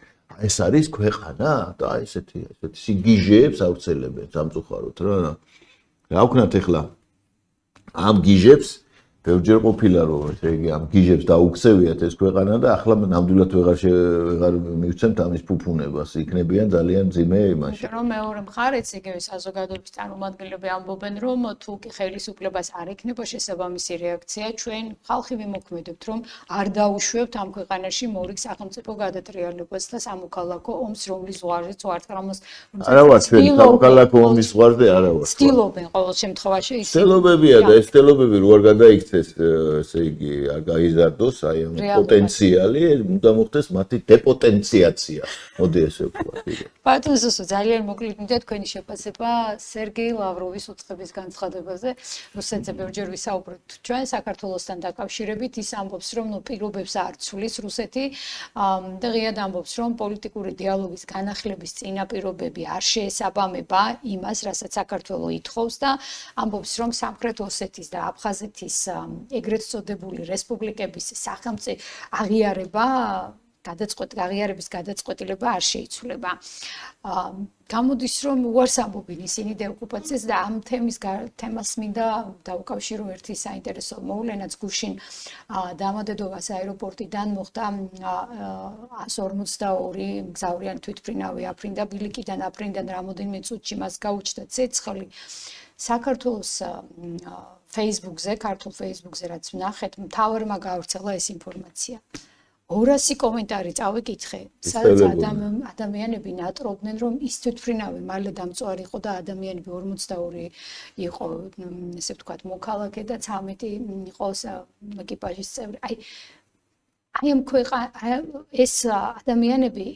ეს არის ქვეყანა და ესეთი სიგიჟეებს ავრცელებენ სამწუხაროდ რა. რა ვქნათ ახლა? ამ გიჟებს ბევრჯერ ყოფილა რომ ესე იგი ამ გიჟებს დაუქცევიათ ეს ქვეყანა და ახლა ნამდვილად ვეღარ მივცემთ ამის ფუფუნებას. იქნებიან ძალიან მძიმე იმაში. რომ მეორე მხარეც იგივე საზოგადოების წარმომადგენლები ამბობენ რომ თუ კი ხელისუფლებას არ ექნება შესაბამისი რეაქცია ჩვენ ხალხი ვიმოქმედებთ რომ არ დაუშვებთ ამ ქვეყანაში მორიგ სახელმწიფო გადატრიალებას და სამოქალაქო ომს რომლის ზღვარზეც ვართ არა ვარ ჩვენ სამოქალაქო ომის ზღვარზე არა ვარ ცდილობენ ყოველ შემთხვევაში ის ცდილობებია და ეს ცდილობები რო არ გადაიქცეს ესე იგი არ გაიზარდოს აი ამ პოტენციალი უნდა მოხდეს მათი დეპოტენციაცია მოდი ესე ვთქვათ ბატონ ზუსტ ძალიან მოკლედ მინდა თქვენი შეფასება სერგეი ლავროვის უცხების განცხადებაზე რუსეთზე ბევრჯერ ვისაუბრეთ ჩვენ საქართველოსთან დაკავშირებით ის ამბობს რომ პირობებს არ ცვლის რუსეთი და ღიად ამბობს რომ პოლიტიკური დიალოგის განახლების წინაპირობები არ შეესაბამება იმას რასაც საქართველო ითხოვს და ამბობს რომ სამხრეთ ოსეთის და აფხაზეთის ეგრეთ წოდებული რესპუბლიკების სახელმწიფო აღიარების გადაწყვეტილება არ შეიცვლება. გამოდის რომ უარს ამბობენ ისინი დეოკუპაციას და ამ თემას მინდა დავუკავშირო ერთი საინტერესო მოვლენაც გუშინ დამადედოვას აეროპორტიდან მოხდა 142 მგზავრიანი თვითმფრინავი აფრინდა ბილიკიდან აფრინდან რამოდენიმე წუთში მას გაუჩნდა ცეცხლი საქართველოს Facebook-ზე, ქართულ Facebook-ზე რაც ვნახეთ, მთავარმა გაავრცელა ეს ინფორმაცია. 200 კომენტარი წავიკითხე, სადაც ადამიანები ნატრობდნენ, რომ ის თვითმფრინავი მალე დამწვარი იყო და ადამიანები 42 იყო, ესე ვთქვათ, მოქალაქე და 13 იყო ეკიპაჟის წევრი. აი ამ ეს ადამიანები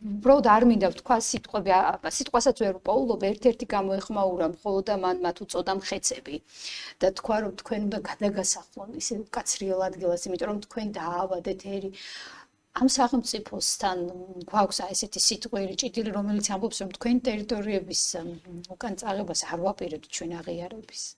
უბრალოდ არ მინდა ვთქვა სიტყვასაც ვერ ვპოულობ ერთ-ერთი გამოეხმაურა მხოლოდ და მათ უწოდა მხეცები და თქვა რომ თქვენ უნდა გადაგასახლონ ისე კაცრიელ ადგილას იმიტომ რომ თქვენ დაავადეთ ერი ამ სახელმწიფოსთან გვაქვს ესეთი სიტყვიერი ჭიდილი რომელიც ამბობს რომ თქვენ ტერიტორიების უკან წაღებას არ ვაპირებთ ჩვენ აღიარების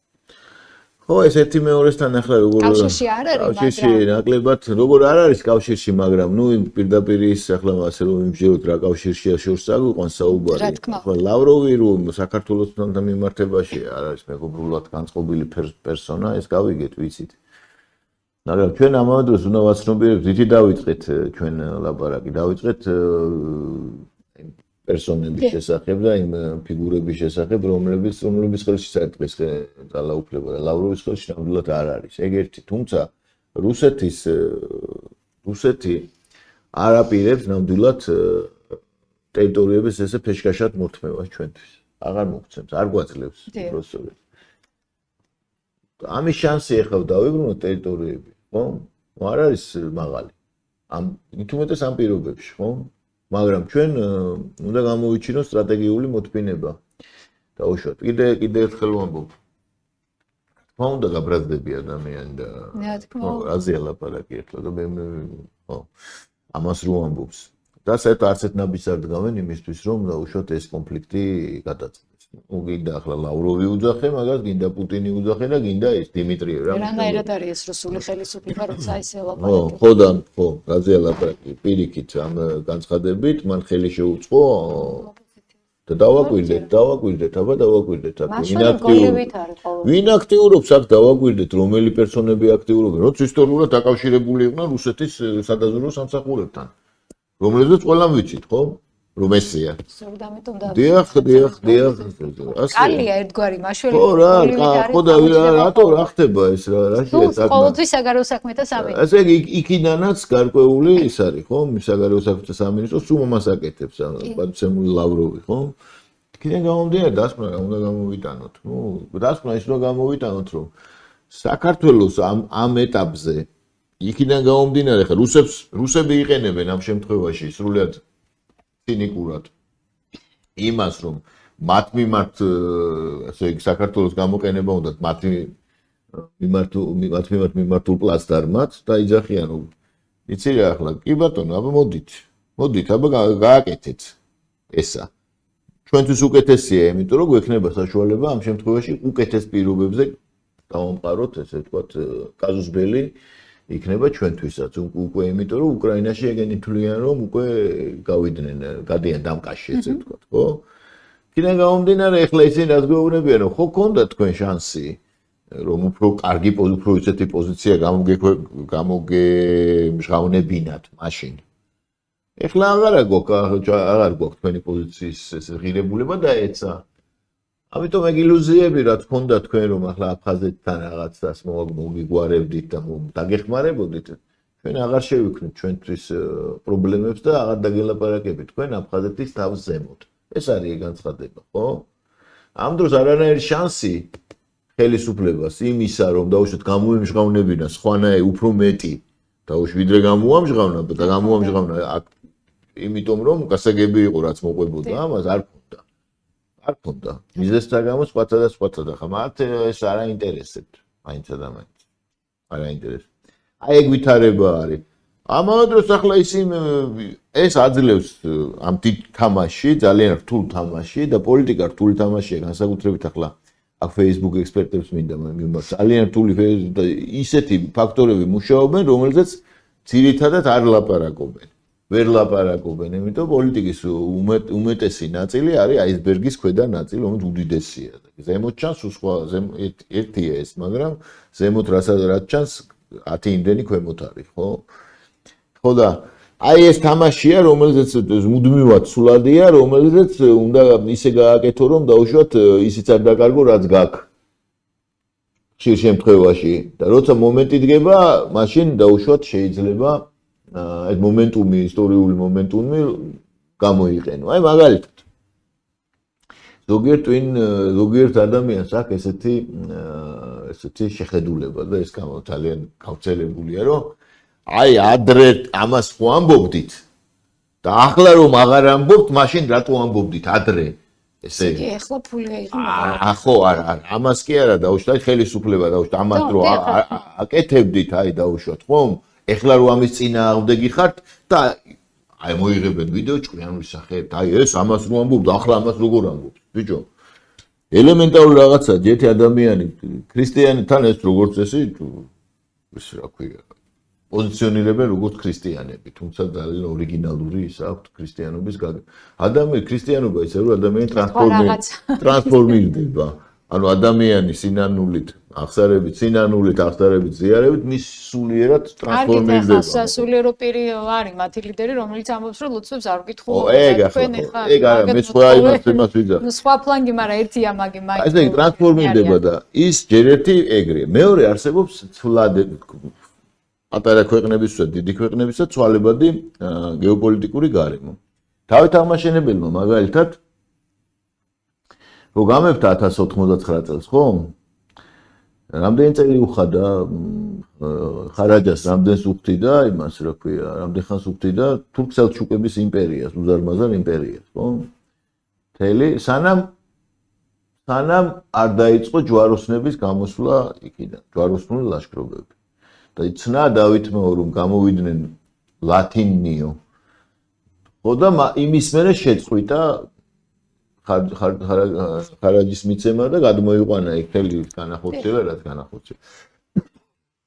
ხო ეს ერთი მეორესთან ახლა როგორ კავშირში არ არის კავშირში ნაკლებად როგორ არ არის კავშირში მაგრამ ნუ პირდაპირ ის ახლა ასე რომ იმჟეროთ რა კავშირშია შორს აგვიყვანს საუბარი ახლა ლავროვი რომ საქართველოსთან მიმართებაში არ არის მეგობრულად განწყობილი პერსონა ეს გავიგეთ ვიცით მაგრამ ჩვენ ამავე დროს უნდა ვაცნობიერებთ ვითი დავიწყეთ ჩვენ ლაპარაკი დავიწყეთ პერსონების შესახებ და იმ ფიგურების შესახებ რომლებიც ხელში საერთოდ ძალაუფლება და ლავროვის ხელში ნამდვილად არ არის ეგ ერთი თუმცა რუსეთი არ აპირებს ნამდვილად ტერიტორიების ესე ფეშკაშად მორთმევას ჩვენთვის აღარ მოგცემს, არ გვაძლევს პროფესორებს. ამის შანსი ეხლა დავიბრუნოთ ტერიტორიები, ხო? არ არის მაღალი. თუმცა ამ პირობებში, ხო? მაგრამ ჩვენ უნდა გამოვიჩინოთ სტრატეგიული მოთმინება. დაუშვათ. კიდე ერთხელ ვამბობ. თქმა უნდა გაბრაზდები ადამიანი და რაზე ლაპარაკი ეხლა და მე ხო ამას რო ამბობს. და საერთოდ არც ერთ ნაბიჯს არ დგავენ იმისთვის რომ დაუშვათ ეს კონფლიქტი გადაწყვეტს. გინდა ახლა ლავროვი უძახე, მაგას გინდა პუტინი უძახე და გინდა ეს დიმიტრიევი რა. რანაირად არის ეს რუსული ხელისუფლება, როცა ისე ლაპარაკი. ხო, რაზე ლაპარაკი პირიქით ამ განცხადებით, მან ხელი შეუწყო და დავაკვირდეთ, აბა დავაკვირდეთ აქ. ვინ აქტიურობს აქ დავაკვირდეთ, რომელი პერსონები აქტიურობენ, როცა ისტორიულად დაკავშირებული იყვნენ რუსეთის სადაზვერვო სამსახურებთან. რომელზეც ყველამ ვიცით, ხო? რომ ესეა. სწორედ ამიტომ და დიახ. კალია ერთგვარი მაშველი. ხო რა, ხო და რატო რა ხდება ეს რა შეეცადნა. ყოველთვის საგარეო საქმეთა სამინისტრო. ასე იგი იქიდანაც გარკვეული ის არის, ხო? საგარეო საქმეთა სამინისტრო სულ მომას აკეთებს, პატიცემული ლავროვი, ხო? იქიდან გამომდინარე დასკვნა უნდა გამოვიტანოთ. დასკვნა ის რომ გამოვიტანოთ, რომ საქართველოს ამ ეტაპზე იქიდან გამომდინარე ხა რუსები იყენებენ ამ შემთხვევაში სრულად ცინიკურად იმას რომ მათ მიმართ ასე იგი საქართველოს გამოყენება უნდათ მათ მიმართ მიმართულ პლაცდარმად და იძახიან რომ იცი რა ახლა კი ბატონო აბა მოდით აბა გააკეთეთ ესა ჩვენთვის უკეთესია იმიტომ რომ გვექნება საშუალება ამ შემთხვევაში უკეთეს პირობებზე დავამყაროთ ესე ვთქვათ კაზუსბელი იქნება ჩვენთვისაც უკვე იმიტომ რომ უკრაინაში ეგენი თვლიან რომ უკვე გავიდნენ გადიან დამკაში ესე ვთქვათ ხო? იქიდან გამომდინარე ეხლა ისინი რაც გვეუბნებიან რომ ხო გქონდა თქვენ შანსი რომ უფრო კარგი უფრო ისეთი პოზიცია გამოგემჟღავნებინათ მაშინ. ეხლა აღარ გვაქვს თქვენი პოზიციის ეს ღირებულება და ეცა. ამიტომ ეგ ილუზიები რაც გქონდა თქვენ რომ ახლა აფხაზეთთან რაღაცას მოგიგვარებდით და დაგეხმარებოდით ჩვენ აღარ შევიქნით ჩვენთვის პრობლემებს და აღარ დაგელაპარაკებით თქვენ აფხაზეთის თავს ზემოთ. ეს არის განცხადება, ხო? ამ დროს არანაირი შანსი ხელისუფლებას იმისა რომ დაუშვათ გამოემჟღავნებინა სხვანაირი უფრო მეტი ვიდრე გამოამჟღავნა და გამოამჟღავნა იმიტომ რომ გასაგები იყო რაც მოყვებოდა ამას არ ქონდა. მიზეზთა გამო სხვათა და ხა მათ ეს არ აინტერესებთ. მაინც ადამიანს. არ აინტერესებთ. აი ეგ ვითარება არის. ამავე დროს ახლა ეს აძლევს ამ დიდ თამაში, ძალიან რთულ თამაში და პოლიტიკა რთული თამაშია, განსაკუთრებით ახლა აქ Facebook ექსპერტებს მინდა მიმართ ძალიან რთული და ისეთი ფაქტორები მუშაობენ, რომელზეც ძირითადად არ ლაპარაკობენ. ვერ ლაპარაკობენ, იმიტომ პოლიტიკის უმეტესი ნაწილი არის აისბერგის ქვედა ნაწილი, რომელიც უდიდესია. ზემოთ ჩანს სხვა ერთია ეს, მაგრამ ზემოთ რაც ჩანს 10 იმდენი ქვემოთ არის, ხო? ხო და აი ეს თამაშია, რომელზეც მუდმივად სულადია, რომელზეც უნდა ისე გააკეთო, რომ დაუშვათ ისიც არ დაკარგო, რაც გაქვს. ხშირ შემთხვევაში და როცა მომენტი დგება, მაშინ დაუშვათ შეიძლება ეს მომენტუმი, ისტორიული მომენტუმი გამოიყენო. აი მაგალითად. ზოგიერთ ადამიანს აქვს ესეთი შეხედულება და ეს ძალიან გავრცელებულია, რომ აი ადრე ამას ხო ამბობდით და ახლა რომ აღარ ამბობთ, მაშინ რატო ამბობდით ადრე? ესე იგი ეხლა ფული აიღო. ხო, არა, ამას კი არა დაუშვათ ხელისუფლება დაუშვათ ამას რო აკეთებდით, აი დაუშვათ ხომ? ეხლა რო ამის წინააღმდეგი ხართ და აი მოიღებენ ვიდეო ჭკვიან ვისახებთ. აი ეს ამას რო ამბობთ, ახლა ამას როგორ ამბობთ? ბიჭო. ელემენტარული რაღაცა, ერთი ადამიანი ქრისტიანთან ეს როგორც ეს რა ქვია პოზიციონირებენ როგორც ქრისტიანები, თუმცა ძალიან ორიგინალური ის აქვს ქრისტიანობის ქრისტიანობა ისე რომ ადამიანი ტრანსფორმირდება. ანუ ადამიანი სინანულით, აღსარებით ზიარებით მის სულიერად ტრანსფორმირდება. აი, სასულიერო პირი არის მათი ლიდერი, რომელიც ამბობს, რომ ლოცვებს არ გითხულობთ. ეგ არა, მე სხვა იმას ვიძახ. სხვა ფლანგი, მაგრამ ერთია მაგი მაინც. ესე იგი ტრანსფორმირდება და ის ჯერ ერთი ეგრეა. მეორე არსებობს ცვლად პატარა ქვეყნებისა, დიდი ქვეყნებისა ცვალებადი გეოპოლიტიკური გარემო. დავით აღმაშენებელმა მაგალითად რო გამეფთა 1099 წელს, ხო? რამდენი წელი უხადა ხარაჯას, რამდენს უხდიდა იმას, რა ქვია, რამდენ ხანს უხდიდა თურქ-სელჩუკების იმპერიას, უზარმაზარ იმპერიას, ხო? მთელი სანამ არ დაიწყო ჯვაროსნების გამოსვლა იქიდან, ჯვაროსნული ლაშქრობები. და იცნა დავითმა რომ გამოვიდნენ ლათინიო. ხო და იმის მერე შეწყვიტა ხარაჯის მიცემა და გადმოიყვანა იქ მთელი განახორციელა, რაც განახორციელა.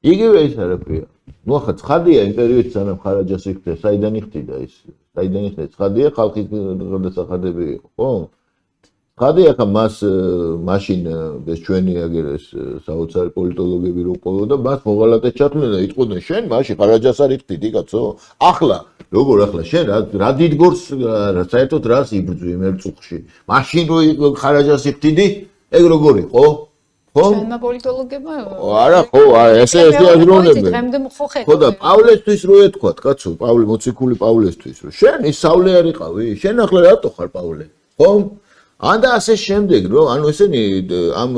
იგივე ის არა ქვია. ნუ ახლა ცხადია იმპერიაში სანამ ხარაჯას იქდა, საიდან იხდიდა ის? საიდან იხდიდა? ცხადია ხალხის გადასახადები იყო, ხო? ცხადია ხა მას მაშინ ეს ჩვენი აგერ ეს საოცარი პოლიტოლოგები რო ყოლოდა, მას მოღალატე ჩათვლენ და იტყოდნენ შენ მაშინ ხარაჯას არ იხდიდი, კაცო? ახლა როგორ ახლა შენ რა დიდგორს საერთოდ რას იბრძვი მერწუხში? მაშინ რო ხარაჯას იხდიდი, ეგ როგორ იყო? ხო? ჩვენმა პოლიტოლოგებმა არა, ხო, ესე აზროვნებენ. ხო და პავლესთვის რო ეთქვათ, კაცო, მოციქული პავლესთვის, რომ შენ ის სავლე არ იყავი? შენ ახლა რატო ხარ პავლე? ხო? ან და ასე შემდეგ, რომ ანუ ესენი ამ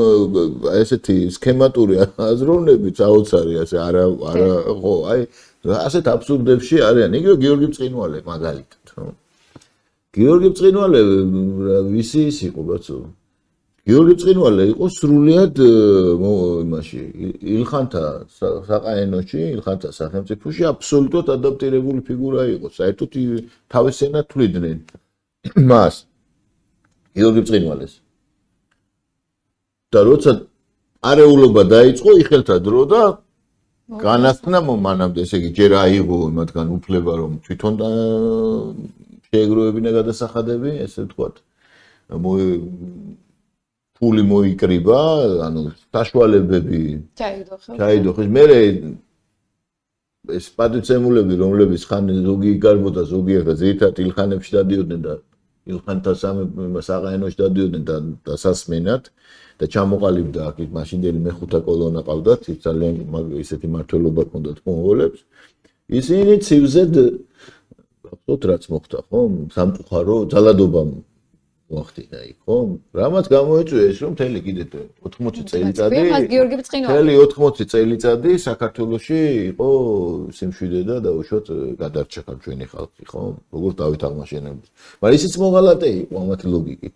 ესეთი სქემატური აზროვნები საოცარი ასე არა ხო, აი ასეთ აბსურდებში არიან. იგივე გიორგი ბრწყინვალე მაგალითად, ხო? გიორგი ბრწყინვალე ვისი ის იყო, კაცო? გიორგი ბრწყინვალე იყო სრულიად იმაში ილხანთა საყაენოში, ილხანთა სახელმწიფოში აბსოლუტურად ადაპტირებული ფიგურა იყო. საერთოდ თავის ენად თვლიდნენ მას გიორგი ბრწყინვალეს. და როცა არეულობა დაიწყო, იხელთა დრო და განასხნა მანამდე, ესე იგი ჯერ აიღო მათგან უფლება რომ თვითონ შეეგროვებინა გადასახადები, ესე ვთქვათ. ფული მოიკრიბა, ანუ საშუალებები ჩაიდოხეს. მერე ეს პატივცემულები, რომლებიც ხან ზოგი იკარბოდა, ზოგი ახლა ძირითადად ილხანებში დადიოდნენ და ილხანთა საყაენოში დადიოდნენ და დასასმენად და ჩამოყალიბდა აქ მაშინდელი მეხუთე კოლონა ყავდათ, ძალიან ისეთი მმართველობა ჰქონდათ მონღოლებს. ისინი ცივზედ აბსოლუტურად რაც მოხდა, ხო? სამწუხარო ძალადობა მოახდინა იქ, ხო? რამაც გამოიწვია ის, რომ მთელი კიდე 80 წელიწადი, მთელი 80 წელიწადი საქართველოში იყო სიმშვიდე და დაუშვათ გადარჩა ჩვენი ხალხი, ხო? როგორც დავით აღმაშენებლის. მაგრამ ისიც მოღალატე იყო ამათ ლოგიკით.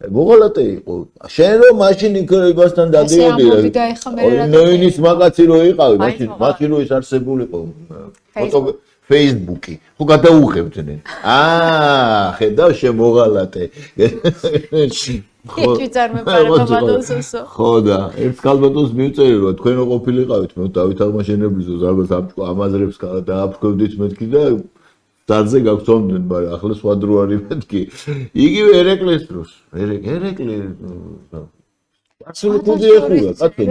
მოღალატე იყო. შენ რომ მაშინ იმასთან დადიოდი, ნოინის მაგაცი რო იყავი, მაშინ რო ის არსებულიყო ფოტო Facebook-ი, ხო გადაუღებდნენ. ხედავ შემოღალატე. ხო და ერთ ქალბატონს მივწერე რომ თქვენო ყოფილიყავით, მე დავით აღმაშენებლისო ზარბას ამაზრებს დააფრქვევდით მეთქი და დარზე გაგწონდნენ, მაგრამ ახლა სხვა დრო არის მეთქი. იგივე ერეკლეს დროს, ერეკლე აბსოლუტურად ეხულა, კაცო,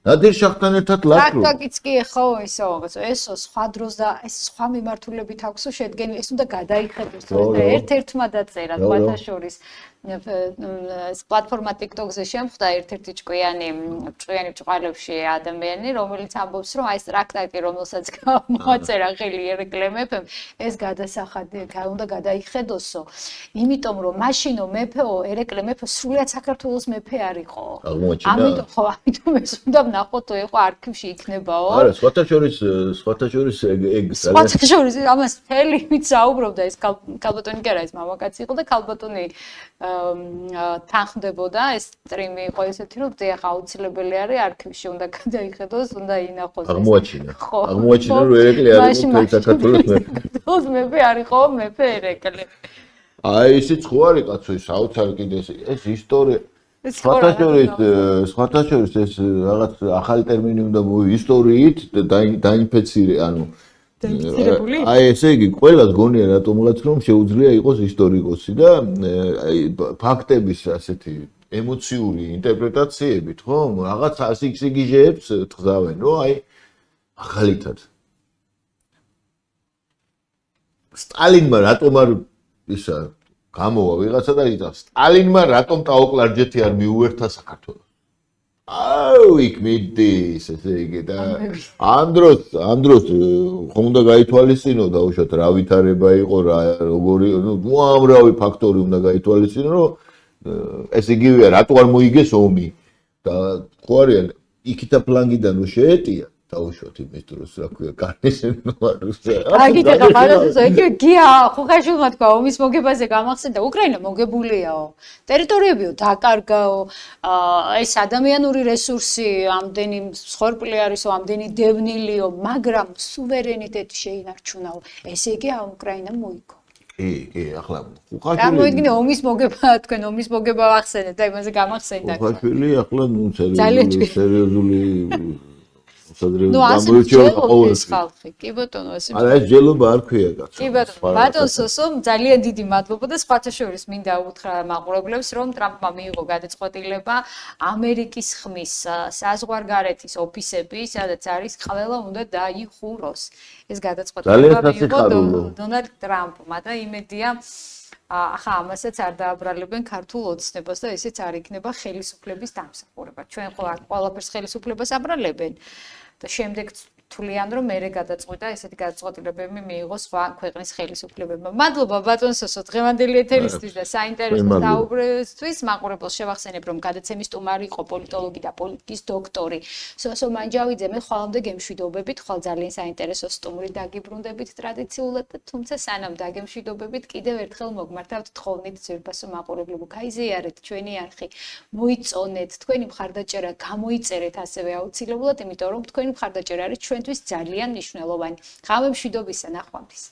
ნადირ შახთან ერთად ლაშქრო. ტაკტაკიც კი ხო ისო, ესო სხვა დროს და ეს სხვა მიმართულებით აქვს შედგენილი, ეს უნდა გადაიხედოს და ერთ-ერთმა დაწერა თქვათა შორის ეს პლატფორმა TikTok-ზე შემხვდა ერთ-ერთი ჭკვიანი ჭყალებში ადამიანი, რომელიც ამბობს, რომ აი ეს ტრაქტატი, რომელსაც მოაწერა ხელი ერეკლე მეფემ, ეს გადასახადი უნდა გადაიხედოსო, იმიტომ რომ მაშინო მეფეო ერეკლე მეფე სრულიად საქართველოს მეფე არ იყო. ამიტომ ეს უნდა ვნახოთ, იყო არქივში იქნებაო. არა, სხვათა შორის ეგ სხვათა შორის ამას მთელი ვით საუბრობდა ეს ქალბატონი კი არა, ეს მამაკაცი იყო და ქალბატონი თანხმდებოდა ეს სტრიმი იყო ესეთი რომ ახლა აუცილებელი არის არქივში უნდა გადაიხედოს, უნდა ინახოს. აღმოაჩინა რომ ერეკლე არ იყო მთელი საქართველოს მეფე. თოს მეფე არ იყო მეფე ერეკლე. აი ისიც ხო არის კაცო, ის საოცარი კიდე ეს ისტორია. სხვათა შორის ეს რაღაც ახალი ტერმინი უნდა ისტორიით დაინფეცირე, ანუ აი ესე იგი ყველას გონია რატომღაც რომ შეუძლია იყოს ისტორიკოსი და აი ფაქტების ასეთი ემოციური ინტერპრეტაციებით, ხო? რაღაც ასიგიჟეებს თღავენ, რომ აი ახალითად სტალინმა რატომ არ ისა გამოვა ვიღაცა და იტყვა სტალინმა რატომ ტაოკლარჯეთი არ მიუერთა საქართველოს. აუ იქ მიდის ესე იგი და ამ დროს ხომ უნდა გაითვალისწინო და უშოთ რა ვითარება იყო რა როგორი უამრავი ფაქტორი უნდა გაითვალისწინო რომ ეს იგივეა, რატო არ მოიგეს ომი და ხო არიან იქითა ფლანგიდან რო შეეტია დაუშვათ იმის დროს, რა ქვია, კარნისენოვარუსა. აგიტა ხალხო, იგი გია ხუხაშვილმა თქვა ომის მოგებაზე გამახსენდა, უკრაინა მოგებულიაო. ტერიტორიებიო დაკარგაო, ეს ადამიანური რესურსი ამდენი მსხვერპლი არისო, ამდენი დევნილიო, მაგრამ სუვერენიტეტი შეინარჩუნაო. ესე იგი უკრაინამ მოიგო. კი, ახლა ხუხაშვილი გამოიდგინე ომის მოგება, თქვენ ომის მოგება ახსენეთ და იმაზე გამახსენდა. ხუხაშვილი ახლა ძალიან სერიოზული ნუ ასე ჯელობს ხალხი. კი ბატონო, ასე. არა, ეს ჯელობა არ ქვია კაცო. კი ბატონო, ბატონ სოსო, ძალიან დიდი მადლობა და სხვათა შორის მინდა უთხრა მაყურებლებს, რომ ტრამპმა მიიღო გადაწყვეტილება ამერიკის ხმის საზღვარგარეთის ოფისები, სადაც არის ყველა უნდა დაიხუროს. ეს გადაწყვეტილება მიიღო დონალდ ტრამპმა და იმედია ახლა ამასაც არ დააბრალებენ ქართულ ოცნებას და ესეც არ იქნება ხელისუფლების დამსახურება. ჩვენ ყველაფერს ხელისუფლებას აბრალებენ და შემდეგ თვლიან რომ მერე გადაწყვეტა ესეთი გადაწყვეტილებები მიიღო სხვა ქვეყნის ხელისუფლებებმა. მადლობა ბატონ სოსო დღევანდელი ეთერისთვის და საინტერესო საუბრისთვის. მაყურებელს შევახსენებ რომ გადაცემის სტუმარი იყო პოლიტოლოგი და პოლიტიკის დოქტორი სოსო მანჯავიძე. მე ხვალამდე გემშვიდობებით, ხვალ ძალიან საინტერესო სტუმრი დაგიბრუნდებით ტრადიციულად და თუმცა სანამ დაგემშვიდობებით კიდევ ერთხელ მოგმართავთ თხოვნით ძვირფასო მაყურებლებო. გაიზიარეთ ჩვენი არხი, მოიწონეთ, თქვენი მხარდაჭერა გამოიწერეთ ასევე აუცილებლად, იმიტომ რომ თქვენი მხარდაჭერა არის ჩვენთვის ძალიან მნიშვნელოვანი. ღამემშვიდობისა, ნახვამდის.